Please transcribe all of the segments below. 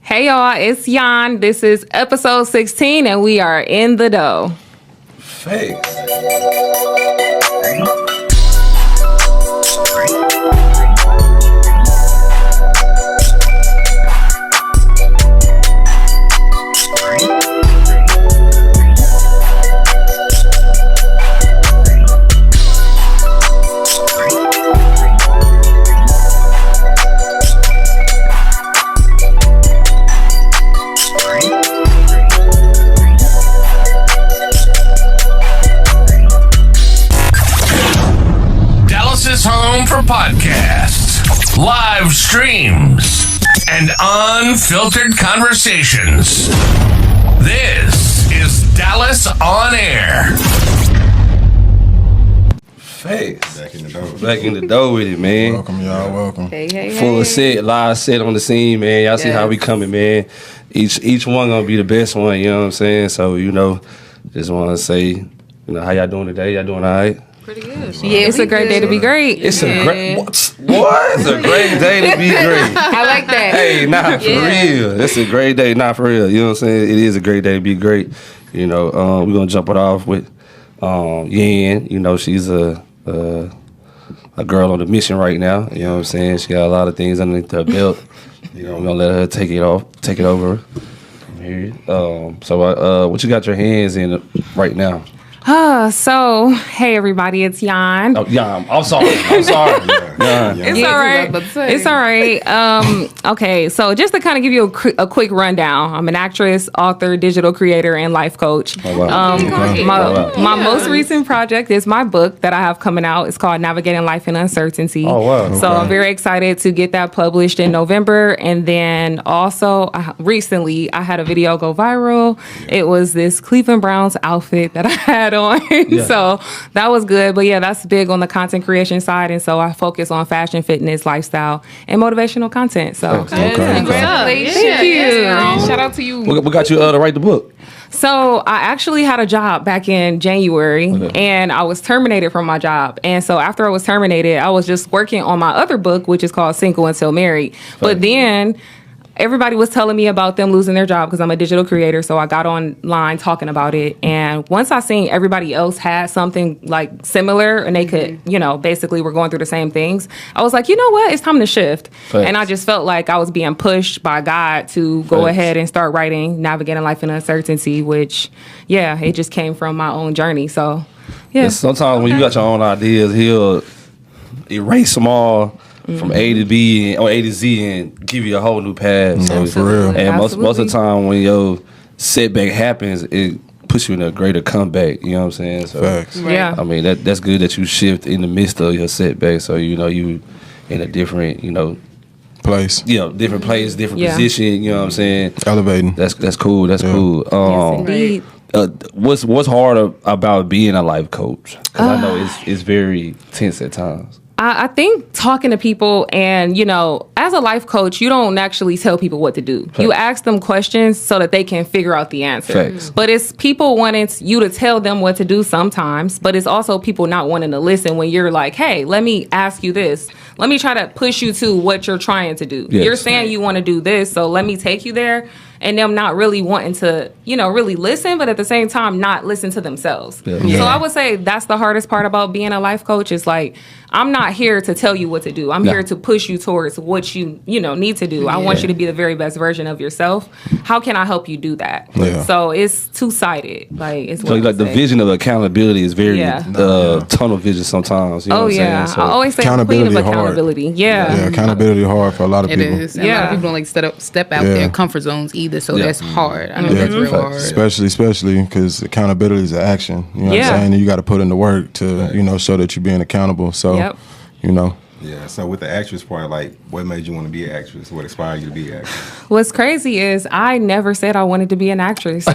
Hey y'all, it's Jan. This is episode 16 and we are in the dough. Facts. Home for podcasts, live streams, and unfiltered conversations. This is Dallas On Air. Facts. Back in the dough. Back in the dough with it, man. Welcome, y'all. Welcome. Hey. Full set, live set on the scene, man. Y'all see how we coming, man. Each one gonna be the best one, you know what I'm saying? So, just want to say, how y'all doing today? Y'all doing all right? Pretty good. Yeah, it's a great day to be great. It's a great what? It's a great day to be great. I like that. Hey, for real. It's a great day, not for real. You know what I'm saying? It is a great day to be great. We're gonna jump it off with Yan. She's a girl on the mission right now. You know what I'm saying? She got a lot of things underneath her belt. We're gonna let her take it over. So what you got your hands in right now? So, hey everybody, it's Jan. Oh, Jan. I'm sorry. It's all right. It's all right. Okay, so just to kind of give you a quick rundown, I'm an actress, author, digital creator, and life coach. Oh, wow. My most recent project is my book that I have coming out. It's called Navigating Life in Uncertainty. Oh, wow. So I'm very excited to get that published in November. And then also, recently, I had a video go viral. It was this Cleveland Browns outfit that I had on. So that was good. But yeah, that's big on the content creation side. And so I focus on fashion, fitness, lifestyle, and motivational content. So congratulations. Thank you. Shout out to you. What got you to write the book? So I actually had a job back in January and I was terminated from my job. And so after I was terminated, I was just working on my other book, which is called Single Until Married. But then everybody was telling me about them losing their job because I'm a digital creator. So I got online talking about it. And once I seen everybody else had something like similar and they could, basically were going through the same things, I was like, you know what? It's time to shift. Thanks. And I just felt like I was being pushed by God to go ahead and start writing Navigating Life in Uncertainty, which, it just came from my own journey. So, yeah. Sometimes when you got your own ideas, he'll erase them all from A to B or A to Z and give you a whole new path. So for real. And most of the time when your setback happens, it puts you in a greater comeback. You know what I'm saying? So, facts. Yeah. I mean that's good that you shift in the midst of your setback. So you in a different place. Different place, different position. You know what I'm saying? Elevating. That's cool. That's cool. Yes, indeed. What's hard about being a life coach? Because I know it's very tense at times. I think talking to people and, as a life coach, you don't actually tell people what to do. Facts. You ask them questions so that they can figure out the answer. Facts. But it's people wanting you to tell them what to do sometimes, but it's also people not wanting to listen when you're like, hey, let me ask you this. Let me try to push you to what you're trying to do. Yes. You're saying you want to do this, so let me take you there. And them not really wanting to, really listen, but at the same time, not listen to themselves. Yeah. So I would say that's the hardest part about being a life coach is like, I'm not here to tell you what to do. I'm here to push you towards what you need to do. I want you to be the very best version of yourself. How can I help you do that? Yeah. So it's two-sided. So the vision of accountability is very tunnel vision sometimes. You know what I'm saying? So I always say accountability queen of hard. accountability. Yeah, accountability hard for a lot of It people. is. And a lot of people don't like step out their comfort zones either. So that's hard. I know that's real hard. Especially because accountability is an action. You know what I'm saying? And you got to put in the work to show that you're being accountable. So Yeah, so with the actress part, what made you want to be an actress? What inspired you to be an actress? What's crazy is I never said I wanted to be an actress.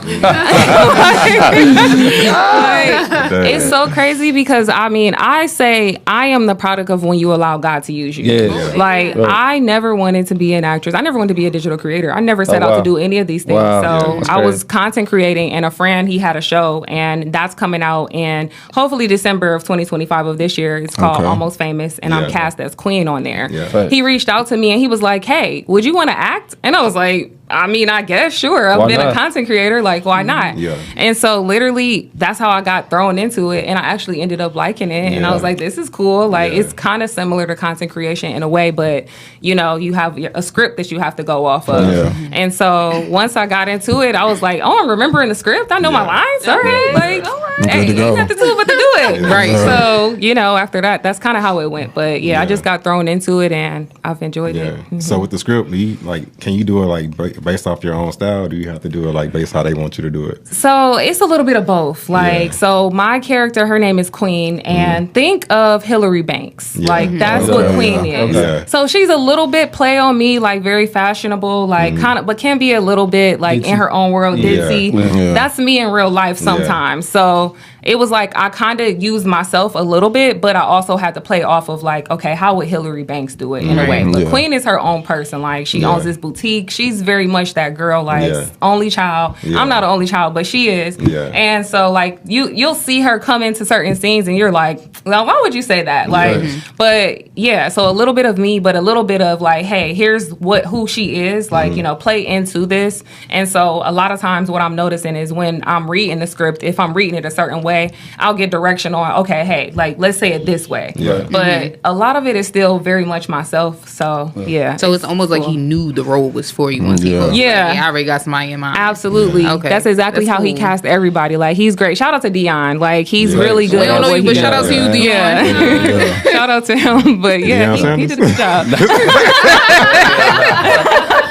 It's so crazy because, I say I am the product of when you allow God to use you. Yeah. I never wanted to be an actress. I never wanted to be a digital creator. I never set out to do any of these things. So I was content creating, and a friend, he had a show, and that's coming out in hopefully December of 2025 of this year. It's called Almost Famous, and I'm cast as Queen on there. Yeah. He reached out to me and he was like, hey, would you want to act? And I was like, I mean, I guess, sure. I've been a content creator. Like, why not? Yeah. And so literally that's how I got thrown into it. And I actually ended up liking it. And I was like, this is cool. Like, it's kind of similar to content creation in a way, but, you know, you have a script that you have to go off of. Yeah. And so once I got into it, I was like, oh, I'm remembering the script. I know my lines. All right. Like, all right. Hey, you ain't have to do it but to do it. Right. So, you know, after that, that's kind of how it went. But I just got thrown into it and I've enjoyed it. Mm-hmm. So with the script, can you do it like based off your own style? Or do you have to do it like based how they want you to do it? So it's a little bit of both. Like, so my character, her name is Queen, and think of Hillary Banks. Like, that's what Queen is. Okay. So she's a little bit play on me, like very fashionable, like kind of, but can be a little bit like in her own world, ditzy. Yeah. That's me in real life sometimes. So it was like I kind of used myself a little bit, but I also had to play off of like, okay, how would Hillary Banks do it in a way? But Queen is her own person. Like, she owns this boutique. She's very much that girl, like only child. I'm not an only child, but she is. And so like you'll see her come into certain scenes and you're like, well, why would you say that? Like, but so a little bit of me, but a little bit of like, hey, here's who she is. Like, you know, play into this. And so a lot of times what I'm noticing is when I'm reading the script, if I'm reading it a certain way, I'll get direction on, okay, hey, like, let's say it this way. But a lot of it is still very much myself. So, So it's almost like he knew the role was for you once he goes, I already got somebody in mind. Absolutely. Okay. That's exactly how he cast everybody. Like, he's great. Shout out to Dion. Like, he's really good. We don't know you, but shout out to you, Dion. Shout out to him. But he did a good job.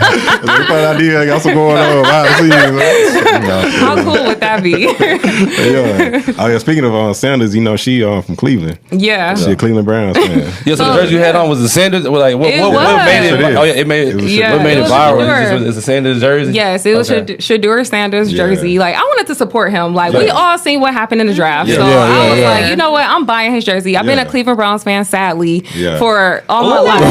They thought I did. I got some going on. How cool would that be? Oh yeah. Speaking of Sanders, you know she from Cleveland. Yeah. She a Cleveland Browns fan. Yeah. So the jersey you had on was the Sanders. Like what made it? What made it viral? It's a Sanders jersey. Yes, it was Shedeur Sanders jersey. Like, I wanted to support him. Like, we all seen what happened in the draft. So I was like, you know what? I'm buying his jersey. I've been a Cleveland Browns fan, sadly, for all my life.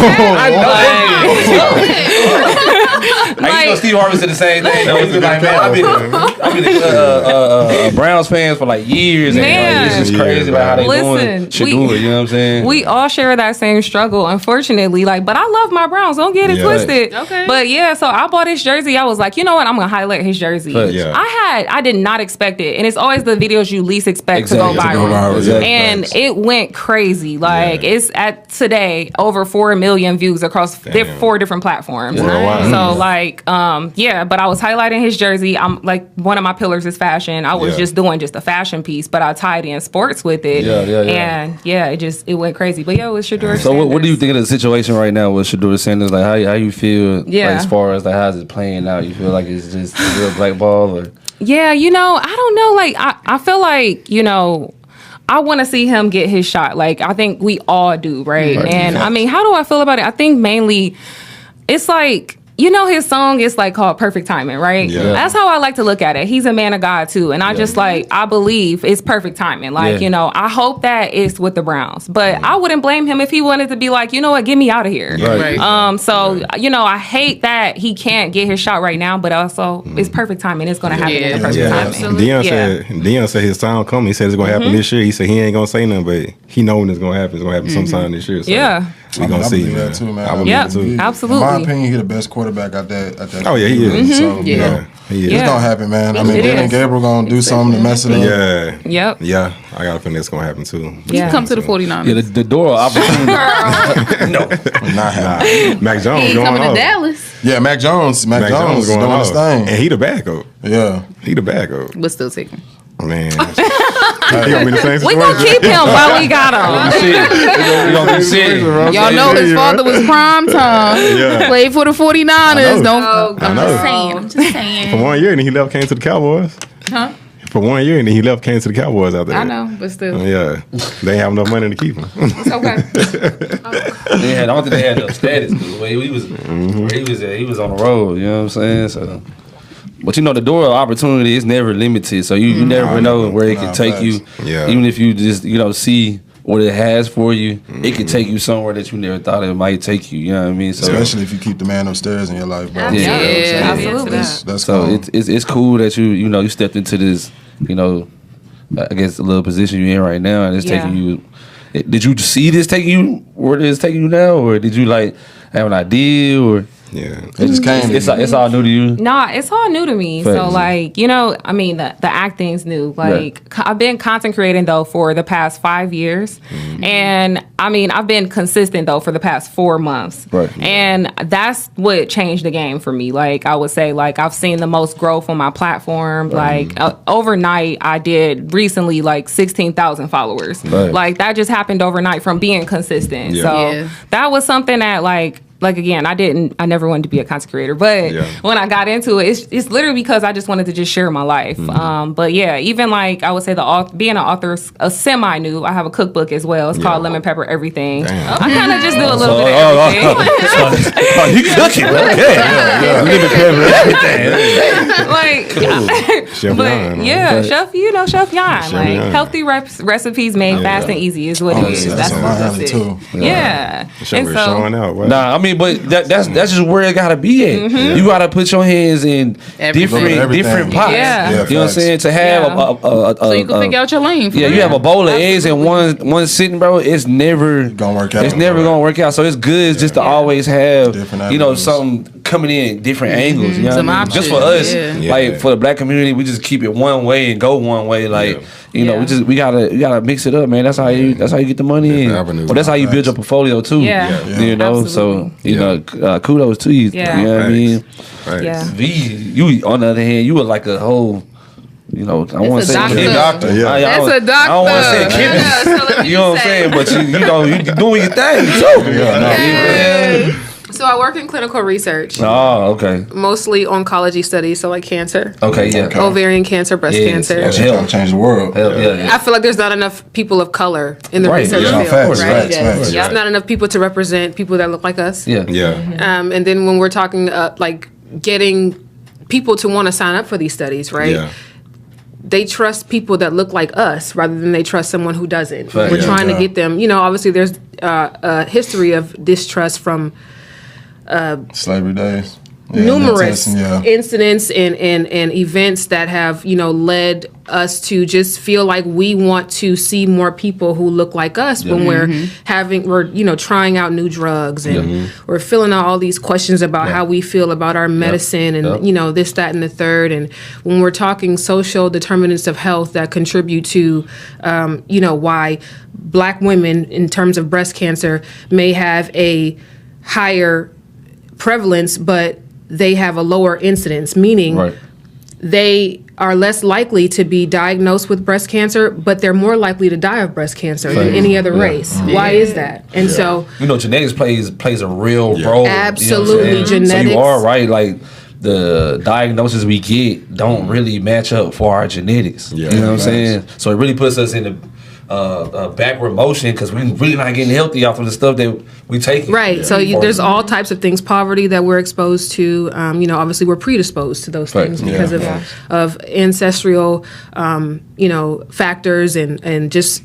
I know Steve Harvey said the same thing. I've been a Browns fans for like years, and like, it's just crazy about how they doing. Should do it. You know what I'm saying? We all share that same struggle, unfortunately. Like, but I love my Browns. Don't get it twisted. Okay. But so I bought his jersey. I was like, you know what? I'm gonna highlight his jersey. I did not expect it, and it's always the videos you least expect to go viral. And it went crazy. Like, it's at today over 4 million views across 4 different platforms. So like, but I was highlighting his jersey. I'm like, one of my pillars is fashion. I was just doing just a fashion piece, but I tied in sports with it. And it went crazy. But it was Shedeur Sanders. So what do you think of the situation right now with Shedeur Sanders? Like, how you feel like, as far as like how's it playing out? You feel like it's just a real blackball, or? Yeah, you know, I don't know. Like, I feel like, you know, I want to see him get his shot. Like, I think we all do, right? And I mean, how do I feel about it? I think mainly it's like, you know, his song is like called Perfect Timing, right? Yeah. That's how I like to look at it. He's a man of God too. And I just like, I believe it's perfect timing. Like, you know, I hope that it's with the Browns. But I wouldn't blame him if he wanted to be like, you know what, get me out of here. You know, I hate that he can't get his shot right now, but also it's perfect timing. It's going to happen in the perfect timing. Dion said his time coming. He said it's going to happen this year. He said he ain't going to say nothing, but he know when it's going to happen. It's going to happen sometime this year. So we going to see. I believe that too, man. Absolutely. In my opinion, he's the best quarterback at that. Oh, yeah, he is. So, he is. It's going to happen, man. I mean, Dylan Gabriel going to do something to mess it up. Yeah. I got a feeling it's going to happen, too. You come to the 49ers. Yeah, the door opportunity. No. Not happening. Mac Jones going coming off. to Dallas. Yeah, Mac Jones going doing his thing. And he the backup. Yeah. He the backup. But still take him. Man. He gonna be the same situation. We gonna keep him while we got him. Y'all know his father was prime time. Played for the 49ers. I'm just saying. For 1 year, and he left, came to the Cowboys. Huh? For 1 year, and then he left, came to the Cowboys out there. I know, but still. Yeah. They ain't have enough money to keep him. It's okay. I don't think they had enough status. The way he was, where he was at, he was on the road. You know what I'm saying? So. But you know, the door of opportunity is never limited, so you never know where it can take you. Yeah. Even if you just see what it has for you, it can take you somewhere that you never thought it might take you. You know what I mean? So, especially if you keep the man upstairs in your life, bro. Yeah, absolutely. That's so cool. It's cool that you stepped into this, I guess a little position you're in right now, and it's taking you. Did you see this taking you where it's taking you now, or did you like have an idea or? Yeah. It just came. It's all new to you. Nah, it's all new to me. Facts. So like, I mean, the acting's new. Like, I've been content creating though for the past 5 years, and I mean, I've been consistent though for the past 4 months. Right. And that's what changed the game for me. Like, I would say, like, I've seen the most growth on my platform. Like, overnight, I did recently like 16,000 followers. Right. Like, that just happened overnight from being consistent. Yeah. So that was something that like again, I never wanted to be a content creator, but when I got into it, it's literally because I just wanted to just share my life. But yeah, even like I would say being an author, a semi new. I have a cookbook as well. It's called Lemon Pepper Everything. Damn. I kind of just do a little bit of everything. You cooking? Okay. Lemon pepper, everything. Like, Chef but Yon, yeah, Chef Yon. Chef Like Yon. healthy recipes made fast and easy is what it is. That's That's my what alley it is. too. Yeah. Show And me so showing out. Wow. Nah, I mean, but that's just where it gotta be at. You gotta put your hands in Everything. different pots. Yeah. You know what I'm saying? To have So you can figure out your lane. For you real. have a bowl of eggs in one sitting, bro. It's never Gonna work out. It's never gonna work out. So it's good just to always have Different avenues. avenues. Something coming in different angles. You know Some what I mean? options, Just for us, yeah. like for the black community, we just keep it one way and go one way. Like you know, Yeah. we gotta mix it up, man. That's how you get the money in. Different avenues. Well, that's how you build your portfolio too. Yeah. You know, Absolutely. so you know, kudos to you. Yeah. You know what I mean? Right. Yeah. V, you on the other hand, you were like a whole. You know, I want a to say doctor. chemist. Doctor, yeah. I That's don't- a doctor. I don't want to say chemist. Yeah, so let me You know what I'm say. saying? But you doing your thing too. Yeah, So I work in clinical research, Oh, okay. mostly oncology studies, so like cancer, Okay, yeah. ovarian cancer, breast Yes, cancer. yes. That's gonna change the world. Hell, yeah. I feel like there's not enough people of color in the Right, research yeah. No, field, facts, right? facts, facts. There's not enough people to represent people that look like us. Yeah. Yeah. And then when we're talking like getting people to want to sign up for these studies, right? Yeah. They trust people that look like us rather than they trust someone who doesn't. Fact. We're Yeah. trying to get them. You know, obviously there's a history of distrust from Slavery days. Yeah, numerous testing, yeah. incidents and events that have, you know, led us to just feel like we want to see more people who look like us when we're you know, trying out new drugs and we're filling out all these questions about how we feel about our medicine and, you know, this, that, and the third. And when we're talking social determinants of health that contribute to, you know, why Black women in terms of breast cancer may have a higher prevalence, but they have a lower incidence, meaning Right. they are less likely to be diagnosed with breast cancer, but they're more likely to die of breast cancer than any other race. Why is that? And so You know, genetics plays a real role. You know what I'm Absolutely, saying? So genetics. you are right. Like the diagnoses we get don't really match up for our genetics. Yeah. You know what I'm Facts. saying? So it really puts us in a backward motion because we really not getting healthy off of the stuff that we taking. right, so there's all types of things. Poverty that we're exposed to. You know, obviously we're predisposed to those Right. things because Yeah. of ancestral, you know, factors and just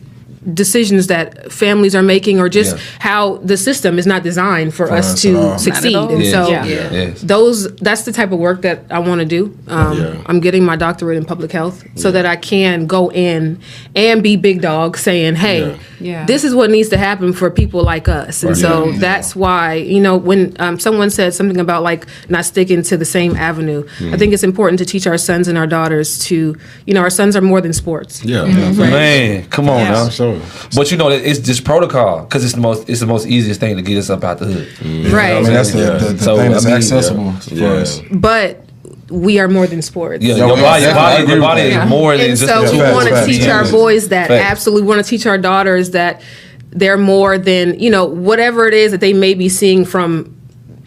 decisions that families are making, or just Yeah. how the system is not designed for us us at to all. succeed. Not at all. And so Yes. that's the type of work that I want to do. I'm getting my doctorate in public health so that I can go in and be big dog saying, hey, Yeah. this is what needs to happen for people like us. And so that's why, you know, when someone said something about like not sticking to the same avenue, I think it's important to teach our sons and our daughters to, you know, our sons are more than sports. Yeah. Man, come on now. Sure. But you know, it's just protocol because it's the most easiest thing to get us up out the hood. Right. I mean, that's the So, thing that's I mean, accessible for Yeah. us. But we are more than sports. Yeah, Yeah, your we body definitely agree is with more than And just so a we tool. want to Facts, teach our facts. boys that. Facts. Absolutely want to teach our daughters that they're more than, you know, whatever it is that they may be seeing from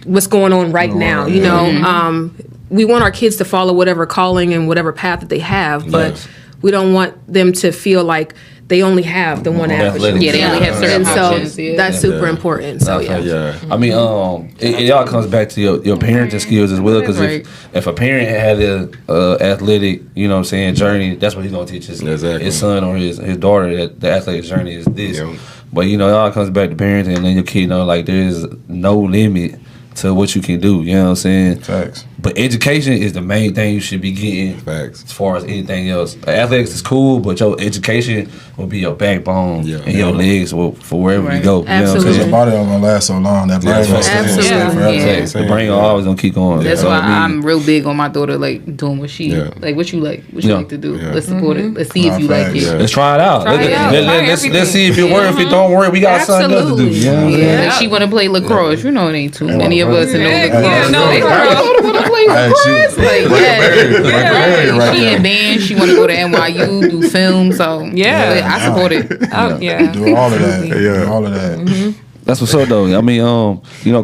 what's going on right now. You know, we want our kids to follow whatever calling and whatever path that they have, but Yes. we don't want them to feel like they only have the one avenue. Athletics. Yeah, they only have certain And so options. Yeah. that's super important. So yeah. Yeah. I mean, it all comes back to your parenting skills as well. Because Right. if a parent had a athletic, you know what I'm saying, journey, that's what he's gonna teach Exactly. his son or his daughter. That the athletic journey is this. Yeah. But you know, it all comes back to parenting, and then your kid know like there is no limit to what you can do. You know what I'm saying? Facts. but education is the main thing you should be getting. Facts. As far as anything else, athletics is cool, but your education will be your backbone and your legs for wherever you go. Absolutely. Because your body don't gonna last so long. That brain gonna stay forever. The brain always gonna keep going. That's why I'm real big on my daughter, like doing what she like. What you like? What you like to do? Let's support it. Let's see if you like it. Let's try it out. Let's see if it works. If it don't work, we got something else to do. Like she want to play lacrosse. You know, it ain't too many of us in no lacrosse. Want to play lacrosse? Like, she in band. She want to go to NYU, do film. So I support it. Do all of that. Do all of that. That's what's up, though. I mean,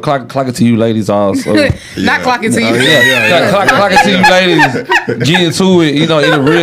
clock it to you ladies also. Not clocking to you. Clock it to you ladies. Get into it,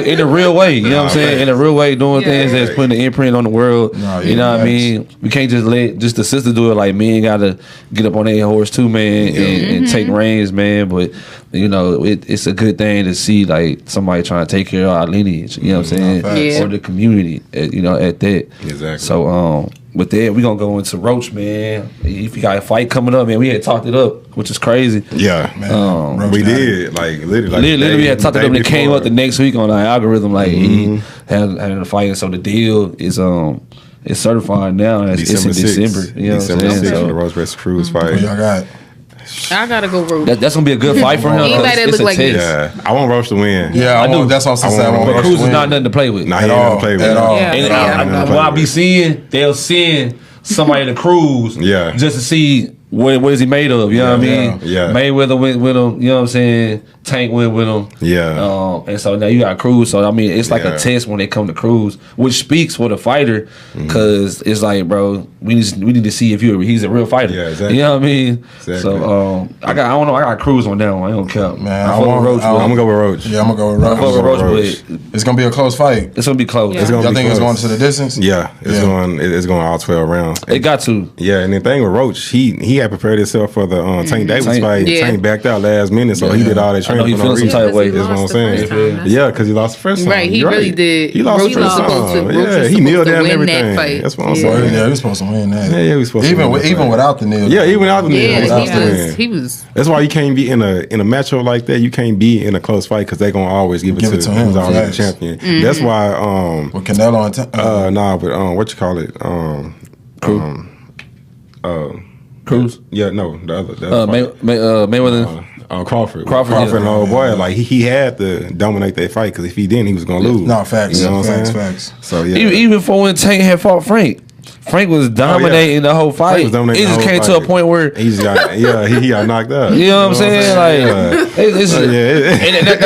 in a real way. You know what I'm saying? In a real way, doing things that's putting an imprint on the world. You know what I mean? We can't just let just the sister do it. Like, men gotta get up on their horse too, man, and take reins, man. But it's a good thing to see like somebody trying to take care of our lineage. You know what I'm saying? Or the community. At that. Exactly. So with that, we gonna go into Roach, man. If you got a fight coming up, man, we had talked it up, which is crazy. Yeah, man. We did. Like literally, we had talked it up, and it came up the next week on our algorithm. Like he had a fight, and so the deal is it's certified now. It's in December. You know what I'm saying? So the Roach vs. Cruz fight. Y'all got. I gotta go Roach. That's gonna be a good fight for him. Anybody that look like this. Yeah, I want Roach to win. Yeah, I do. That's what I'm saying. But Cruz is not nothing to play with. Nah, he ain't nothing to play with at all. And what I be seeing, they'll send somebody to Cruz just to see what is he made of. You know what I mean? Yeah. Mayweather went with him. You know what I'm saying? Tank went with him. Yeah. And so now you got Cruz. So I mean, it's like a test when they come to Cruz, which speaks for the fighter, because it's like, bro, we need to see if he's a real fighter. Yeah, exactly. You know what I mean? Exactly. So I got Cruz on that one. I don't care. Man, I'm gonna go with Roach. Yeah, I'm gonna go with Roach. It's gonna be a close fight. It's gonna be close. Yeah. Y'all think it's going to the distance? Yeah, it's going all 12 rounds. It got to. Yeah, and the thing with Roach, he had prepared himself for the Tank Davis fight. Tank backed out last minute, so he did all that training. He feels some type of way. That's what I'm saying. Yeah, because he lost the first time. Right, he really did. He lost the first time. Yeah, he kneeled down and everything. That's what I'm saying. Yeah, he was supposed to win that. Yeah, he was supposed to win. Even without the kneel. Yeah, even without the kneel. Yeah, he was. That's why you can't be in a matchup like that. You can't be in a close fight because they're gonna always give it to him. He's always the champion. That's why. With Canelo and but what you call it? Cruz? Yeah, no, the other Mayweather. Crawford yeah. and old boy, like he had to dominate that fight because if he didn't, he was gonna lose. No, facts. You know what I'm saying? Facts. So yeah, even for when Tank had fought Frank was dominating the whole fight. It just came to a point where he got knocked out. You know what I'm saying? Like,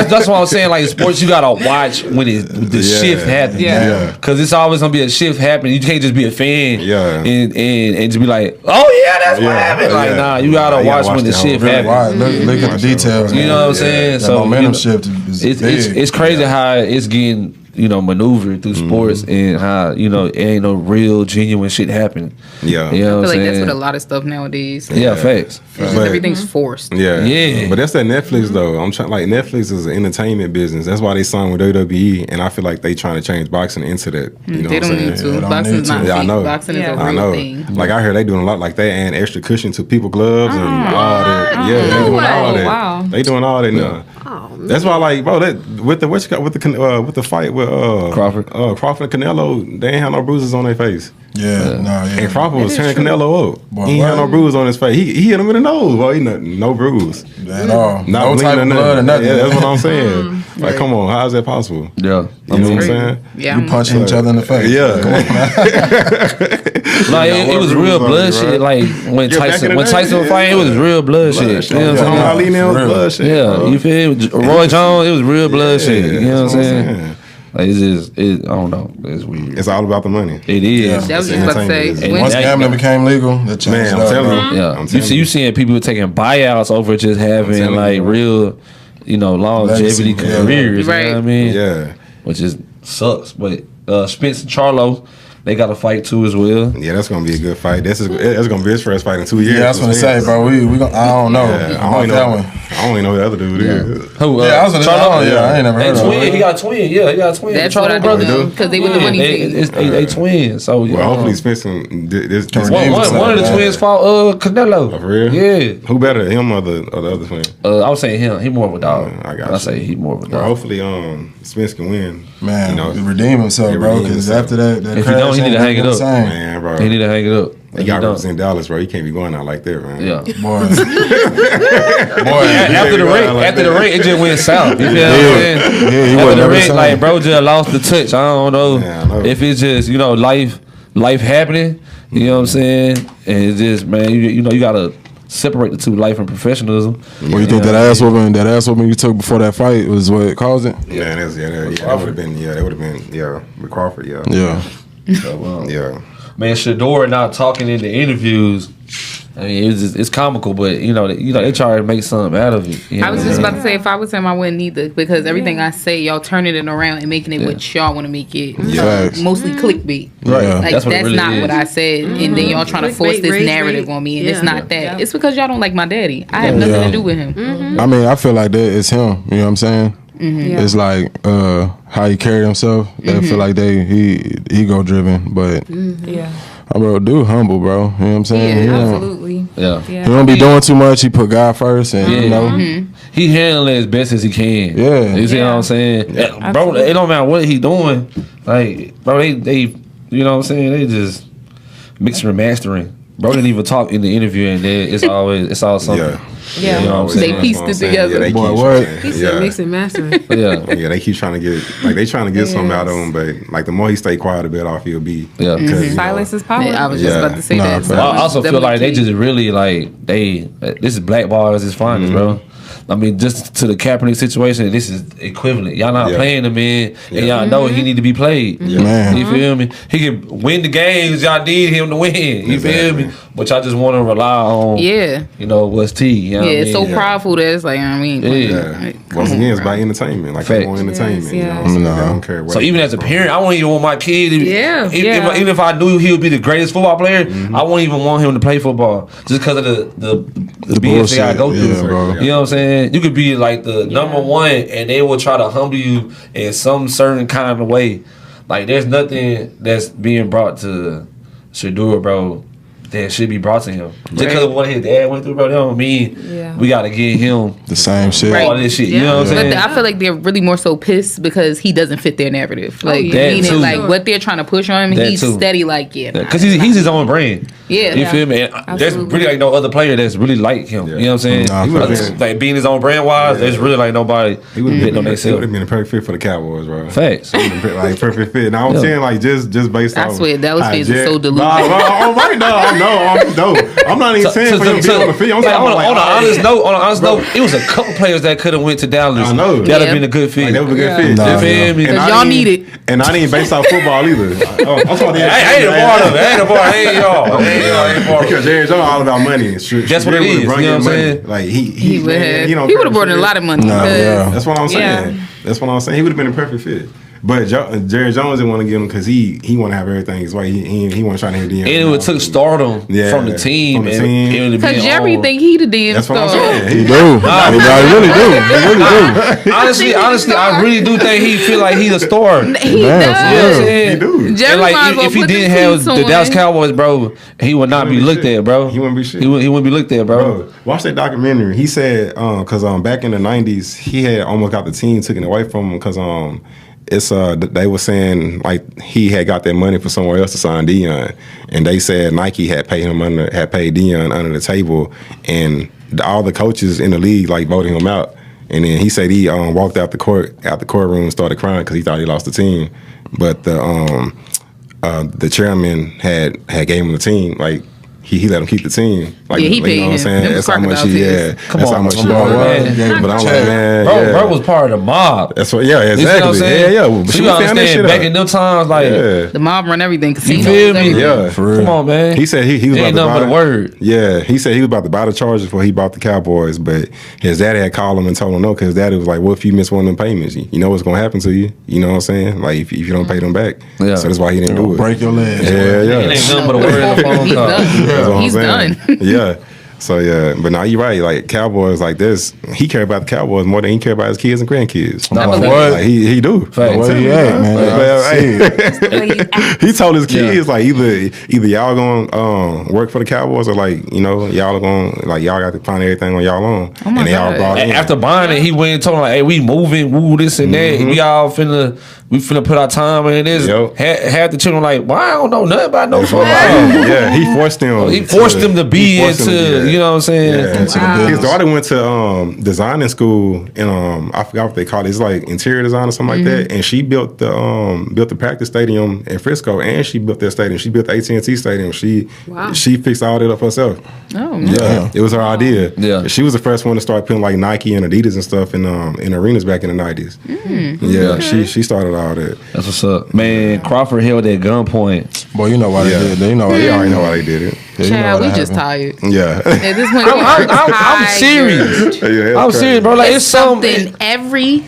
that's what I'm saying. Like, in sports, you gotta watch when the shift happens. Because it's always gonna be a shift happening. You can't just be a fan. And just be like, oh yeah, that's what happened. Like, nah, you gotta watch when the shift happens. Look at the details. You know what I'm saying? So momentum shift is it's crazy how it's getting maneuvered through sports and how it ain't no real genuine shit happening. Yeah, you know I what feel I'm like that's saying? with a lot of stuff nowadays. Yeah, facts. Everything's forced. Yeah. But that's that Netflix though. I'm trying like Netflix is an entertainment business. That's why they signed with WWE, and I feel like they trying to change boxing into that. You know they what I'm don't saying? need to. Boxing's not I know. Boxing is a real thing. Like I heard they doing a lot like that and extra cushion to people gloves and all that. Yeah, they doing all that. Wow. They doing all that now. That's why, like, bro, that with the fight with Crawford and Canelo, they ain't have no bruises on their face. And Crawford was tearing Canelo up. Boy, he ain't had no bruise on his face. He hit him in the nose. Boy, no bruise at all. No type of blood or nothing. Yeah, that's what I'm saying. Like, come on, how is that possible? Yeah, you know what I'm saying? Yeah, we punching each other in the face. Yeah, like it was real blood shit. Like when Tyson was fighting, it was real blood shit. You know what I'm saying? Was blood shit. Yeah, you feel me? Roy Jones, it was real blood shit. You know what I'm saying? Like I don't know. It's weird. It's all about the money. It is. That was just about to say. Once gambling became legal, that changed. Man, I'm telling you. Yeah, you seeing people taking buyouts over just having like real, longevity careers. Right. You know what I mean? Yeah. Which is sucks. But Spence and Charlo They got a fight too as well. Yeah, that's gonna be a good fight. That's gonna be his first fight in 2 years. Yeah, that's what I say, bro. We gonna, I don't know. Yeah, I don't know who the other dude is. Who? Yeah, I was gonna say, I ain't never heard of him. He got a twin. Yeah, he got a twin. That's what I know because they were the money team. They twins. So Well, hopefully Spencer. This one of the twins fought Canelo. Oh, for real? Yeah. Who better, him or the other twin? I would say him. He more of a dog. I got you. I say he more of a dog. Well, hopefully, Spence can win. Man, redeem himself, bro. Because after that if he don't, he need to hang it up. Man, bro. He need to hang it up. He got to represent Dallas, bro. He can't be going out like that, man. Yeah, boy. After the rate, it just went south. You feel what I'm saying? Yeah, he after the wasn't rate, like bro, just lost the touch. I don't know if it's just life happening. You know what I'm saying? And it's just man, you gotta separate the two, life and professionalism. Well, you think that ass whooping you took before that fight was what caused it? Yeah, that would have been with Crawford, Yeah. So, yeah. Man, Shador not talking in the interviews. I mean, it's comical, but they try to make something out of it. I was just about to say, if I was him, I wouldn't either because everything I say, y'all turning it around and making it what y'all want to make it. Mostly clickbait. Right. Like that's really not what I said, and then y'all trying to force this narrative on me, and it's not that. Yeah. It's because y'all don't like my daddy. I have nothing to do with him. I mean, I feel like that it's him. You know what I'm saying? It's like how he carried himself. I feel like he ego driven, but bro, dude humble, bro. You know what I'm saying? Yeah, absolutely. Yeah. He don't be doing too much. He put God first, and he handling it as best as he can. Yeah, you see what I'm saying, bro? It don't matter what he doing. Like, bro, they you know what I'm saying? They just mixing and mastering. Bro didn't even talk in the interview, and it's all something. Yeah, you know what I'm saying? They pieced it together. Yeah, boy, what? He said mix and master. Yeah, they keep trying to get something out of him, but like the more he stay quiet, the better off he'll be. Yeah, silence is power. I was just about to say that. So I also feel like they just really this is blackball as his finest, bro. I mean, just to the Kaepernick situation, this is equivalent. Y'all not playing him in, and y'all know he need to be played. Man. You feel me? He can win the games. Y'all need him to win. You feel me? But y'all just want to rely on, what's T. You know what I mean? It's so prideful that it's like, I mean. Once again, it's about entertainment. Like, they want entertainment. Yes, You know? So I don't care what. So even as a parent, I wouldn't even want my kid. Even if I knew he would be the greatest football player, I wouldn't even want him to play football just because of the BS they gotta go through. Bro. You know what I'm saying? You could be like the number one, and they will try to humble you in some certain kind of way. Like there's nothing that's being brought to Shador, bro, that should be brought to him. Just because of what his dad went through, bro, that don't mean we gotta get him the same shit. all this shit. You know what I'm saying? But I feel like they're really more so pissed because he doesn't fit their narrative. Like That too. like what they're trying to push on him, That he's too. steady like because he's his own brand. Yeah. You feel me? And there's really like no other player that's really like him. You know what I'm saying? Like being his own brand wise, there's really like nobody hitting on themselves. He would have been a perfect fit for the Cowboys, bro. Facts. Like perfect fit. Now I'm saying like just based off. I swear Dallas fans are so deluded. I'm not even saying for him to be on the field. On an honest note, it was a couple players that could have went to Dallas. I know. That'd have been a good fit. Like, that was a good fit. You feel me? Because y'all need it. And I ain't based off football either. I ain't a part of it. I ain't a part. I ain't y'all. I ain't part of Because Jerry Jones all about money. That's what it is. You know what I'm saying? Like he would have brought in a lot of money. That's what I'm saying. That's what I'm saying. He would have been a perfect fit. But Jerry Jones didn't want to give him because he want to have everything his way. He want to try to hear DM. And it took stardom from the team. Because Jerry think he the DM That's what I'm star. saying. He do. He really do. Honestly, I really do think he feel like he's a star. He does. You know what I'm saying? He do. Jerry And like might as well if he put didn't the have cleats the on. Dallas Cowboys, bro, he would not be looked at, bro. He wouldn't be shit. He wouldn't be looked at, bro. Watch that documentary. He said, because back in the 90s, he had almost got the team taken away from him because it's they were saying like he had got that money for somewhere else to sign Deion, and they said Nike had paid Deion under the table, and all the coaches in the league like voted him out. And then he said he walked out the courtroom and started crying because he thought he lost the team, but the chairman had gave him the team like he let him keep the team. Like, Yeah, he you paid know what I'm him. saying? Them That's how much crocodile he, tears. Come that's on, how much come he on, wanted. man. But I'm like, man, Bro was part of the mob. That's what, yeah, You see what I'm exactly. saying? Yeah. So But you she was saying that understand shit back up. in them times, like, Yeah. The mob run everything. Casinos. feel me? Yeah, for real. come on, man. He said he was Ain't about to nothing but buy a word. Yeah, he said he was about to buy the Chargers before he bought the Cowboys, but his daddy had called him and told him no, because his daddy was like, "What if you miss one of them payments? You know what's gonna happen to you? You know what I'm saying? Like if you don't pay them back." Yeah. So that's why he didn't do it. Break your legs. Yeah, It yeah. ain't nothing but a word in the phone He's call. done. That's what I'm He's saying. done. Yeah. So yeah, but now you're right. Like Cowboys, like this, he care about the Cowboys more than he care about his kids and grandkids. Nah, believe what? Like he do. Facts. Where he at, man? He told his kids like either y'all gonna work for the Cowboys or like y'all are gonna like y'all got to find everything on y'all own. Oh my and they all God. brought in. After buying it, he went and told him like, "Hey, we moving, woo, this and that. We all finna put our time in this." Yep. Had the children like, "Well, I don't know nothing about no football." Yeah, he forced them. He forced them to be into, you know what I'm saying? Yeah. Into the Wow. His business. daughter went to designing school and I forgot what they call it. It's like interior design or something like that. And she built the practice stadium in Frisco, and she built that stadium. She built the AT&T stadium. She fixed all that up herself. Oh, Yeah, it was her idea. Yeah. She was the first one to start putting like Nike and Adidas and stuff in arenas back in the 90s. Yeah, she started all that. That's what's up, man. Crawford held at gunpoint. Boy, you know why they did it. You know why They already know why they did it. Yeah, you know Child, why we that just happened. tired. Yeah. At this point, I'm serious. Yeah, I'm that's serious, bro. Like it's something every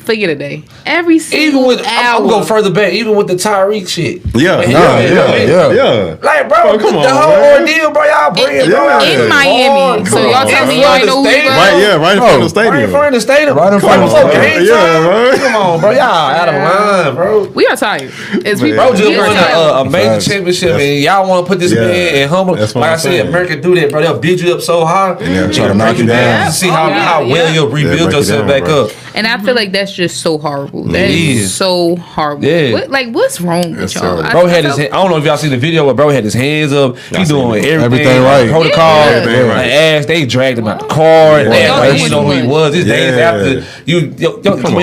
forget a day. Every Even single with hour. I'm going further back, even with the Tyreek shit. Yeah, Yeah. Like, bro, Oh, come the on, whole man. ordeal, bro. Y'all bring it, in, bro. in Miami. So y'all tell me y'all ain't know who he was? Right in front of the stadium. Right in front of the stadium. Right in front of Come on, the game stadium. time. Yeah, bro. Come on, bro. Y'all out of line, bro. We are tired. As people, Bro, just we are won tired. a major Facts. championship, and y'all want to put this Yeah. man in humble. That's what Like I I'm said, saying. America do that, bro. They'll build you up so high, they'll try to and knock break you down. to see how well you'll rebuild break you yourself down, back bro. up. And I feel like that's just so horrible. That Yeah. is so horrible. Yeah. What's wrong with That's y'all? terrible. Bro had his hand, I don't know if y'all seen the video where bro had his hands up. He seen doing it. everything right. Protocol. Yeah. Everything right. Like ass, they dragged him out the car. And Y'all they doing didn't know who he too was. This days Yeah. after your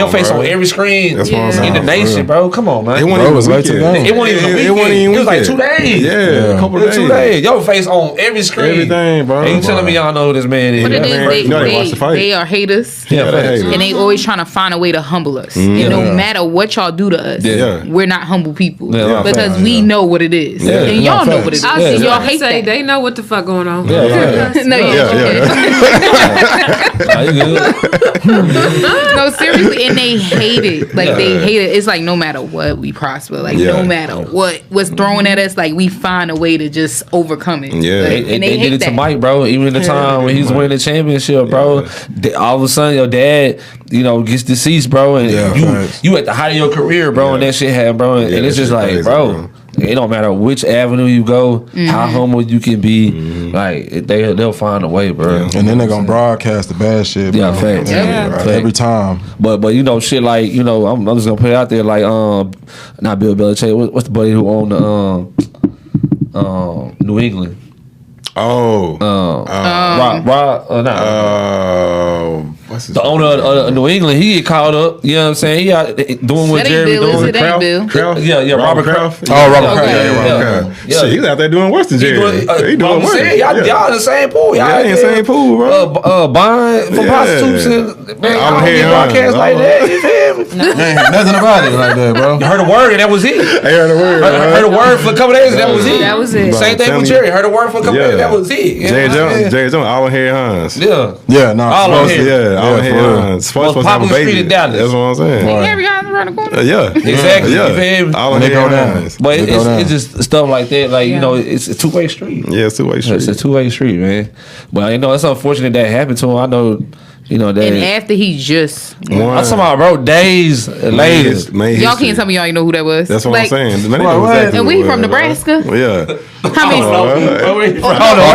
on, face bro. on every screen That's what I'm in saying. the nation, bro. Come on, man. It wasn't Bro, even was late to weekend. the game. It wasn't even a It wasn't weekend. even It was like weekend. 2 days. Yeah, a couple It was 2 days. days. Your face on every screen. Everything, bro. And you telling me y'all know who this man is? But it man. is, You know they watch the fight. they are haters. Yeah, they facts. hate it. And they always trying to find a way to humble us. And no matter what y'all do to us, Yeah. we're not humble people. Yeah, because facts. we know what it is. Yeah. And y'all know what it is. I was Yeah. just And y'all about to hate say that. they know what the fuck going on. Yeah, No, Nah, you good. no, seriously, and they hate it. Like they hate it. It's like no matter what, we prosper. Like Yeah. no matter what's thrown at us, like we find a way to just overcome it. Yeah. Like, They and did hate it to that. Mike, bro. Even in the time when he was winning the championship, bro. All of a sudden, your dad, gets deceased, bro, and Yeah, facts. you at the height of your career, bro, and that shit happened, bro. And Yeah, it's that just shit like, crazy, bro. It don't matter which avenue you go, how humble you can be, like they'll find a way, bro. And then they're gonna broadcast the bad shit, bro. Yeah, facts. Yeah, Facts. every time. But shit like I'm just gonna put it out there like not Bill Belichick. What's the buddy who owned the New England? Oh. What's his The owner of New England, he get caught up. You know what I'm saying? He out doing what That ain't Jeremy Bill, is doing. it? That ain't Bill. Kraft? Yeah, Robert Kraft. Oh, Robert Okay. Kraft. Yeah, Yeah. Robert Kraft. Yeah. Shit, he's out there doing worse than He Jerry. doing, He doing I'm worse. saying, y'all in the same pool. Yeah, Y'all they in the same pool, bro. Buying from Yeah. prostitutes and man, I'm I don't here, get broadcast like that. You feel me? Man, nothing about it like that, bro. You heard a word and that was it. I heard the word, Heard a word for a couple days and that was it. That was it. Same thing Tell with me. Jerry. Heard a word for a couple Yeah. days. That was it. You Jerry know what I'm saying? Jones, all in here, Hans. Yeah. Yeah, no. All supposed on to- here. Yeah, all in for here, real. Hans. Supposed to have a popular street baby. in Dallas. That's what I'm saying. Every guy's around the corner. Yeah, Exactly. Yeah, You feel me? all When in they here, go down. Hans. But They go down. it's just stuff like that. Like, it's a two-way street. Yeah, it's two-way street. It's a two-way street, man. But, it's unfortunate that happened to him. I know, that. And after he just One. I'm talking about, bro, days later. y'all can't tell me y'all ain't know who that was. That's what I'm saying. Man, they What? know exactly And we who it from was, Nebraska. bro. Yeah. How many? Hold on. I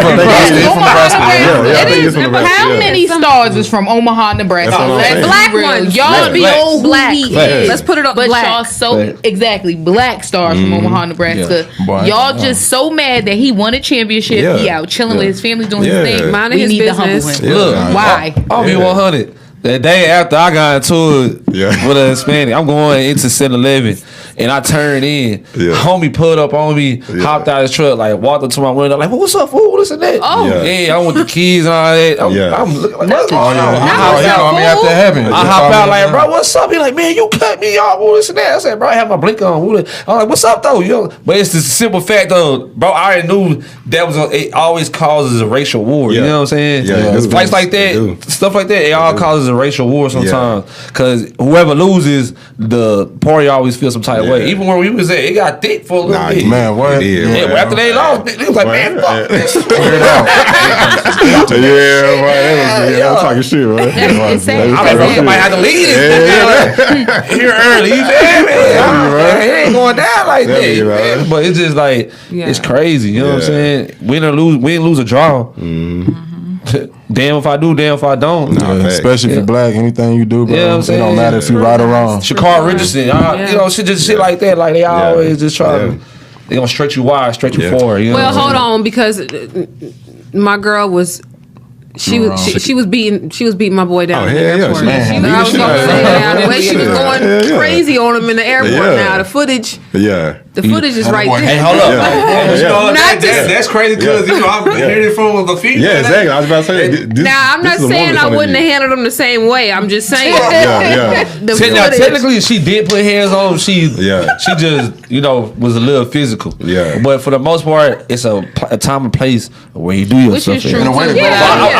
think Omaha, he's from Nebraska. Yeah, I That think is- he's from Nebraska, How yeah. many stars is from Omaha, Nebraska? That's what I'm Let's saying. be Black real. ones. Y'all Let's be be old black. Facts. Let's put it up But black. y'all so exactly black stars from Omaha, Nebraska. Yeah. Boy, I Y'all know. just so mad that he won a championship. Yeah. He out chilling with his family doing Yeah. his thing. Minding We his need to humble business. him. Yeah. Look, Why? I'll be 100. The day after I got into it with a Hispanic, I'm going into 7-Eleven and I turned in. Homie pulled up on me, hopped out his truck, like walked up to my window, like, what's up, fool? What's in that? Oh, yeah, I'm with the keys and all that. I'm looking like, what's going on? I hop out like, bro, what's up? He like, man, you cut me off, what's in that? I said, bro, I have my blink on. I'm like, what's up though? But it's the simple fact though, bro, I already knew that it always causes a racial war. You know what I'm saying? Fights like that, stuff like that, it all causes a racial war sometimes. Cause whoever loses, the party always feels some type of way. Even where we was at, it got thick for a little bit. Man, what? After they lost, it was like, man, fuck this. Cleared out. I'm talking shit, right? I might have to leave this here early. You feel me? It ain't going down like that. But it's just like, it's crazy. You know what I'm saying? Win or lose, we ain't lose a draw. Damn if I do, damn if I don't. Especially if you're black, anything you do, bro. Yeah, it don't matter if you're right or wrong. Shakar Richardson, you know, shit like that. Like they always just try to, they gonna stretch you wide, stretch you forward. You know well, hold on, because my girl was. She was beating my boy down in the airport. I was gonna say, the way she was going crazy on him in the airport. Now the footage, the footage is right there. Hey, hold up, that's crazy because I'm hearing it from the female. Yeah, exactly. I was about to say. Now I'm not saying I wouldn't have handled him the same way. I'm just saying. Technically, she did put hands on him. She just was a little physical. Yeah, but for the most part, it's a time and place where you do your stuff.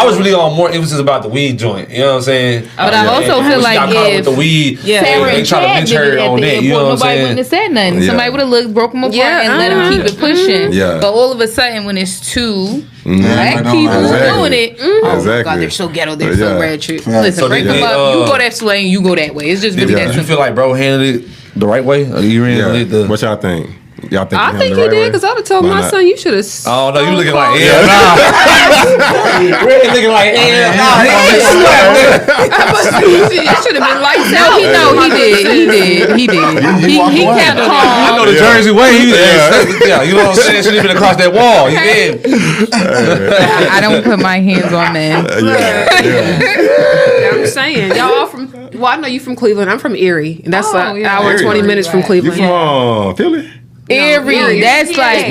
I was really on more emphasis about the weed joint. You know what I'm saying? But I also feel like if the weed, they try to bench her on that, you know what I'm saying? Nobody wouldn't have said nothing. Somebody would have looked, broke them apart, and let them keep it pushing. But all of a sudden, when it's two black people doing it, oh god, they're so ghetto, they're so ratchet. Listen, break them up. You go that way, and you go that way. It's just really that simple. You feel like bro handled it the right way? Or you handled it the? What y'all think? I think he did because I would have told my son you should have. Oh no, you looking like nah. Really looking like nah. You should have been lights out. He did. He kept calm. I know the Jersey way. You know what I'm saying? Should have been across that wall. You did. I don't put my hands on that. I'm saying y'all all from. Well, I know you from Cleveland. I'm from Erie, and that's an hour and 20 minutes from Cleveland. You from Philly? Erie, that's like